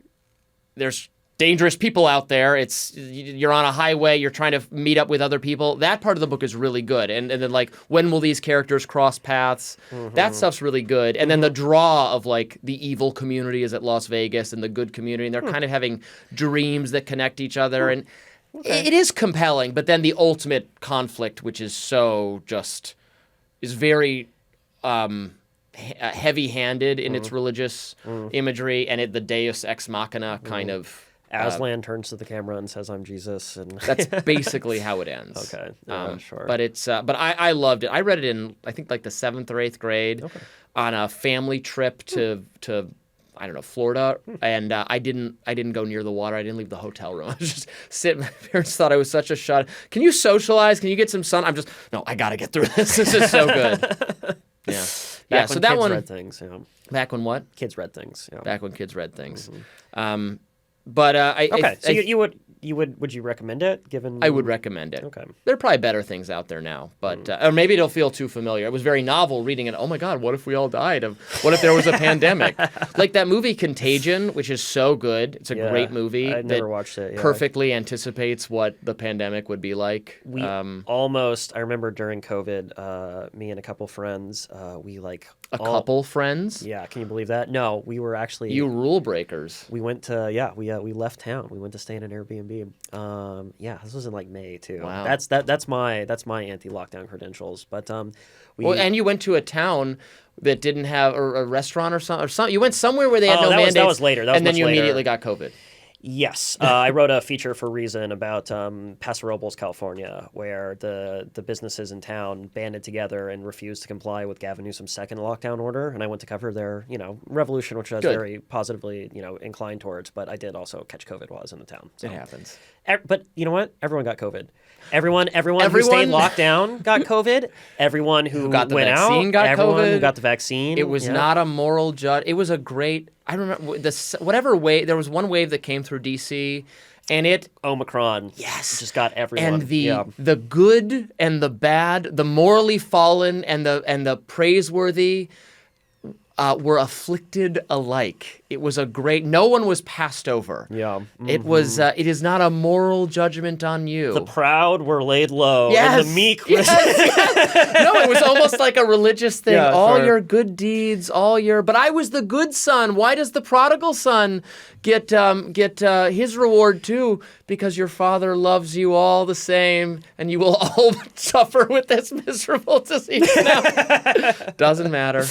there's dangerous people out there. You're on a highway. You're trying to meet up with other people. That part of the book is really good. And then like, when will these characters cross paths? That stuff's really good. And then the draw of like the evil community is at Las Vegas and the good community, and they're kind of having dreams that connect each other. And it is compelling. But then the ultimate conflict, which is is very heavy-handed in its religious imagery, and the Deus Ex Machina kind of. Aslan turns to the camera and says, "I'm Jesus," and that's basically how it ends. Okay, sure. But it's but I loved it. I read it in I think like the 7th or 8th grade on a family trip to I don't know, Florida, and I didn't go near the water. I didn't leave the hotel room. I was just sitting. My parents thought I was such a shut. Can you socialize? Can you get some sun? No, I got to get through this. This is so good. Yeah. So that one. Read things. Yeah. Back when what? Kids read things. Yeah. Back when kids read things. But so would you recommend it? Given I would recommend it. Okay, there are probably better things out there now, but or maybe it'll feel too familiar. It was very novel reading it. Oh my God, what if we all died? What if there was a pandemic? Like that movie Contagion, which is so good. It's a great movie. I never watched it. Yeah. Perfectly anticipates what the pandemic would be like. We almost. I remember during COVID, me and a couple friends, we like couple friends. Yeah, can you believe that? No, we were actually rule breakers. We went to we left town. We went to stay in an Airbnb. be. This was in like May too. Wow. That's my anti-lockdown credentials. But and you went to a town that didn't have a restaurant or something. You went somewhere where they had no mandates. That was later. That was and then much you later. immediately got COVID. Yes, I wrote a feature for Reason about Paso Robles, California, where the businesses in town banded together and refused to comply with Gavin Newsom's second lockdown order. And I went to cover their, revolution, which I was very positively, inclined towards. But I did also catch COVID while I was in the town. So. It happens. But you know what? Everyone got COVID. Everyone who stayed locked down got COVID. Everyone who got the went vaccine out, got everyone COVID. Who got the vaccine. It was not a moral judge. It was a great. I remember whatever wave. There was one wave that came through DC, and Omicron. Yes, just got everyone. And the good and the bad, the morally fallen and the praiseworthy. Were afflicted alike. It was a great. No one was passed over. Yeah, it was. It is not a moral judgment on you. The proud were laid low, yes, and the meek. Yes. No, it was almost like a religious thing. Yeah, all your good deeds, But I was the good son. Why does the prodigal son get his reward too? Because your father loves you all the same, and you will all suffer with this miserable disease. Now. Doesn't matter.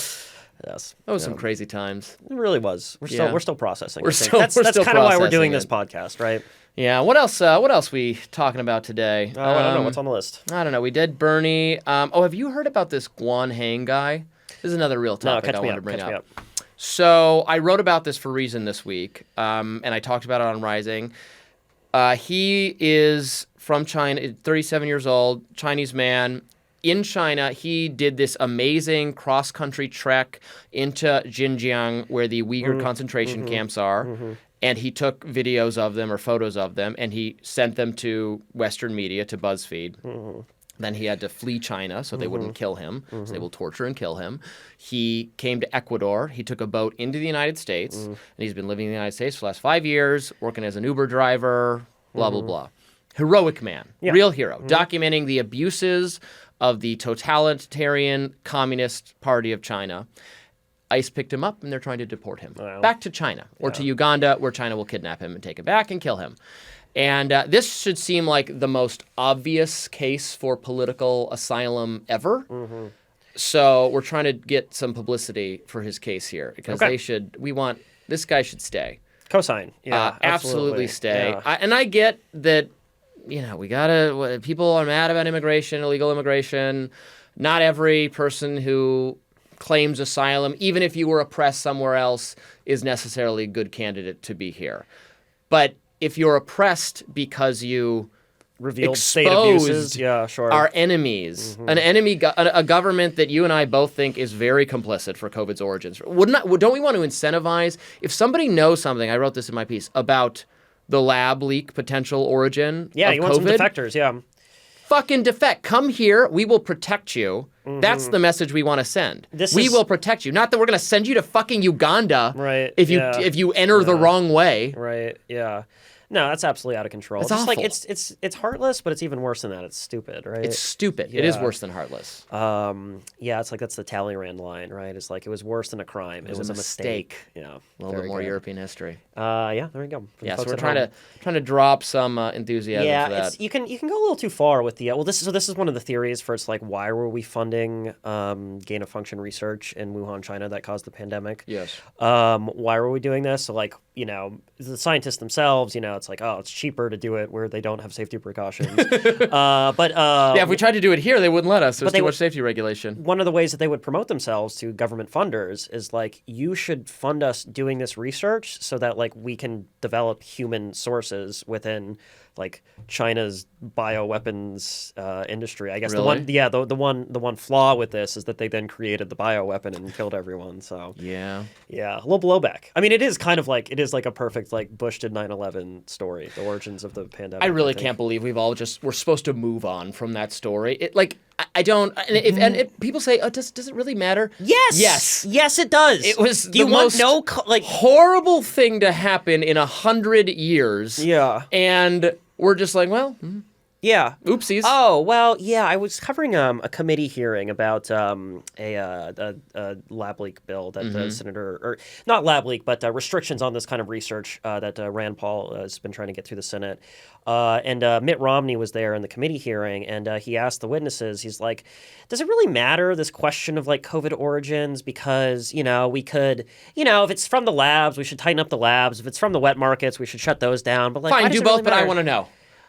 Yes, that was some crazy times. It really was. We're still processing. That's kind of why we're doing this podcast, right? Yeah. What else? What else we talking about today? I don't know. What's on the list? I don't know. We did Bernie. Have you heard about this Guan Heng guy? This is another real topic I wanted to bring up. So I wrote about this for Reason this week, and I talked about it on Rising. He is from China, 37 years old, Chinese man. In China, he did this amazing cross-country trek into Xinjiang, where the Uyghur concentration camps are, and he took videos of them or photos of them, and he sent them to Western media, to BuzzFeed. Then he had to flee China so they wouldn't kill him, so they will torture and kill him. He came to Ecuador. He took a boat into the United States, and he's been living in the United States for the last 5 years, working as an Uber driver, blah, blah, blah. Heroic man, real hero, documenting the abuses of the totalitarian Communist Party of China. ICE picked him up, and they're trying to deport him back to China or to Uganda, where China will kidnap him and take him back and kill him. And this should seem like the most obvious case for political asylum ever. So we're trying to get some publicity for his case here because this guy should stay. Cosign. Yeah, absolutely stay. Yeah. And I get that. People are mad about immigration, illegal immigration. Not every person who claims asylum, even if you were oppressed somewhere else, is necessarily a good candidate to be here. But if you're oppressed because you revealed state abuses, our enemies, a government that you and I both think is very complicit for COVID's origins, don't we want to incentivize? If somebody knows something, I wrote this in my piece, about the lab leak potential origin of you want COVID. Some defectors, Fucking defect. Come here. We will protect you. That's the message we want to send. We will protect you. Not that we're going to send you to fucking Uganda if you enter the wrong way. Right, yeah. No, that's absolutely out of control. It's just awful. Like it's heartless, but it's even worse than that. It's stupid, right? It's stupid. Yeah. It is worse than heartless. It's like that's the Talleyrand line, right? It's like it was worse than a crime. It was a mistake. Yeah, a little bit more European history. There we go. So we're trying to drop some enthusiasm for that. You can go a little too far with the this is one of the theories for it's like why were we funding gain of function research in Wuhan, China that caused the pandemic? Yes. Why were we doing this? So the scientists themselves, it's like, it's cheaper to do it where they don't have safety precautions. If we tried to do it here, they wouldn't let us. There's too much safety regulation. One of the ways that they would promote themselves to government funders is like, you should fund us doing this research so that we can develop human sources within China's bioweapons industry. I guess really? the one flaw with this is that they then created the bioweapon and killed everyone. So yeah, a little blowback. I mean, it is kind of like a perfect Bush did 9/11 story, the origins of the pandemic. I really can't believe we're supposed to move on from that story. I don't. And people say, does it really matter? Yes, it does. It was the most horrible thing to happen in 100 years. Yeah, and we're just like, Yeah. Oopsies. Oh, well, yeah, I was covering a committee hearing about a lab leak bill that the senator, or not lab leak, but restrictions on this kind of research that Rand Paul has been trying to get through the Senate. And Mitt Romney was there in the committee hearing, and he asked the witnesses, he's like, does it really matter, this question of like COVID origins? Because, we could, if it's from the labs, we should tighten up the labs. If it's from the wet markets, we should shut those down. But like, fine, do both, but I want to know.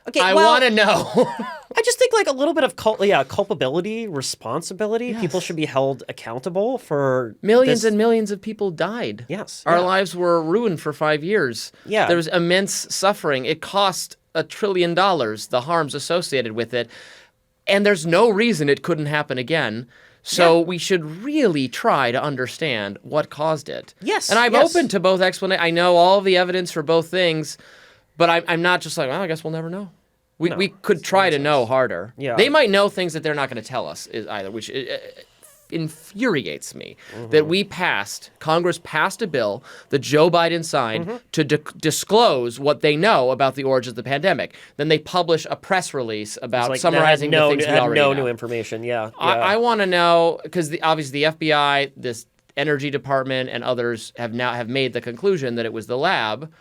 Okay, I want to know. I just think like a little bit of culpability, responsibility. Yes. People should be held accountable for millions and millions of people died. Yes, our lives were ruined for 5 years. Yeah, there was immense suffering. It cost $1 trillion. The harms associated with it, and there's no reason it couldn't happen again. So we should really try to understand what caused it. Yes, and I'm open to both explanations. I know all of the evidence for both things. But I'm not just like, well, I guess we'll never know. We could try to know harder. Yeah. They might know things that they're not going to tell us either, which infuriates me. That Congress passed a bill that Joe Biden signed to disclose what they know about the origins of the pandemic. Then they publish a press release about summarizing the things we already know. No new information, yeah. I want to know, because obviously the FBI, this Energy Department and others have made the conclusion that it was the lab.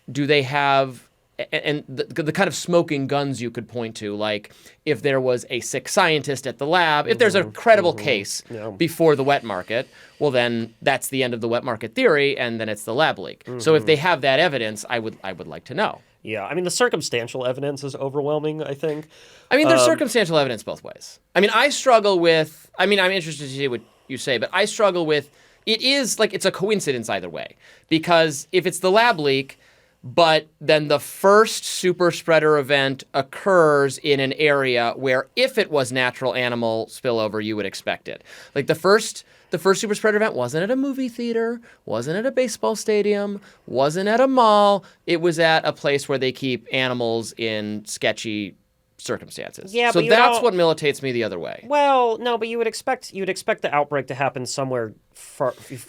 Do they have and the kind of smoking guns you could point to, like if there was a sick scientist at the lab, if there's a credible case before the wet market, well then that's the end of the wet market theory, and then it's the lab leak. So if they have that evidence, I would like to know. Yeah, I mean the circumstantial evidence is overwhelming, I think. I mean there's circumstantial evidence both ways. I mean I'm interested to see what you say, but I struggle with it's a coincidence either way, because if it's the lab leak, but then the first super spreader event occurs in an area where if it was natural animal spillover, you would expect it. Like the first super spreader event wasn't at a movie theater, wasn't at a baseball stadium, wasn't at a mall. It was at a place where they keep animals in sketchy circumstances. Yeah, so that's what militates me the other way. Well, no, but you would expect the outbreak to happen somewhere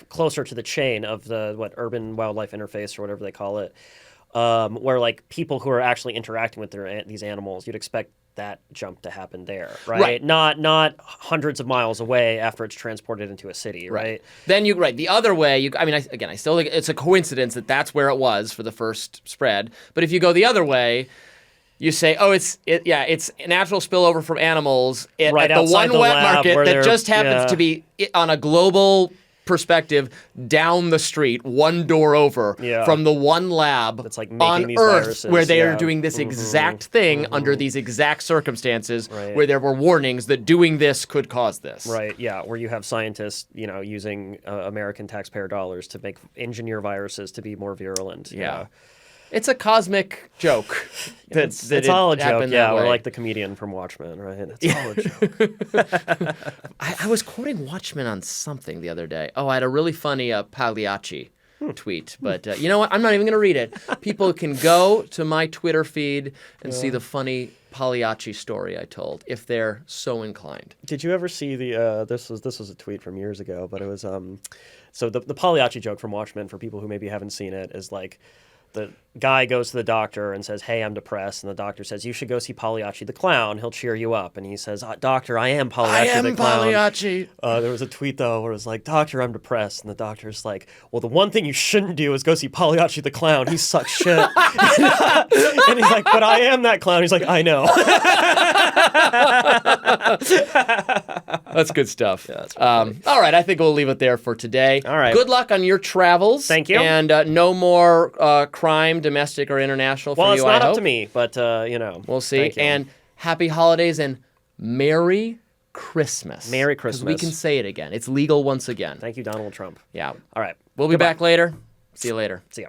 closer to the chain of the urban wildlife interface or whatever they call it, where like people who are actually interacting with these animals, you'd expect that jump to happen there, right? Not hundreds of miles away after it's transported into a city, right? Then the other way, I still think it's a coincidence that that's where it was for the first spread. But if you go the other way, you say, it's natural spillover from animals at the one wet market that just happens to be on a global perspective down the street, one door over from the one lab that's like on Earth where they are doing this exact thing under these exact circumstances where there were warnings that doing this could cause this. Right, yeah, where you have scientists, using American taxpayer dollars to engineer viruses to be more virulent. Yeah. It's a cosmic joke. It's all a joke, We're like the comedian from Watchmen, right? It's all a joke. I was quoting Watchmen on something the other day. I had a really funny Pagliacci tweet, but you know what? I'm not even going to read it. People can go to my Twitter feed and see the funny Pagliacci story I told, if they're so inclined. Did you ever see this was a tweet from years ago, but it was so the Pagliacci joke from Watchmen, for people who maybe haven't seen it, is like, the guy goes to the doctor and says, "Hey, I'm depressed." And the doctor says, "You should go see Pagliacci the clown. He'll cheer you up." And he says, "Doctor, I am Pagliacci the clown." Pagliacci. There was a tweet, though, where it was like, "Doctor, I'm depressed." And the doctor's like, "Well, the one thing you shouldn't do is go see Pagliacci the clown. He sucks shit." And he's like, "But I am that clown." He's like, "I know." That's good stuff. Yeah, all right, I think we'll leave it there for today. All right. Good luck on your travels. Thank you. And no more crime, domestic or international, for you, I hope. Well, it's not up to me, but, We'll see. And happy holidays and Merry Christmas. Merry Christmas. We can say it again. It's legal once again. Thank you, Donald Trump. Yeah. All right. We'll be back later. See you later. See ya.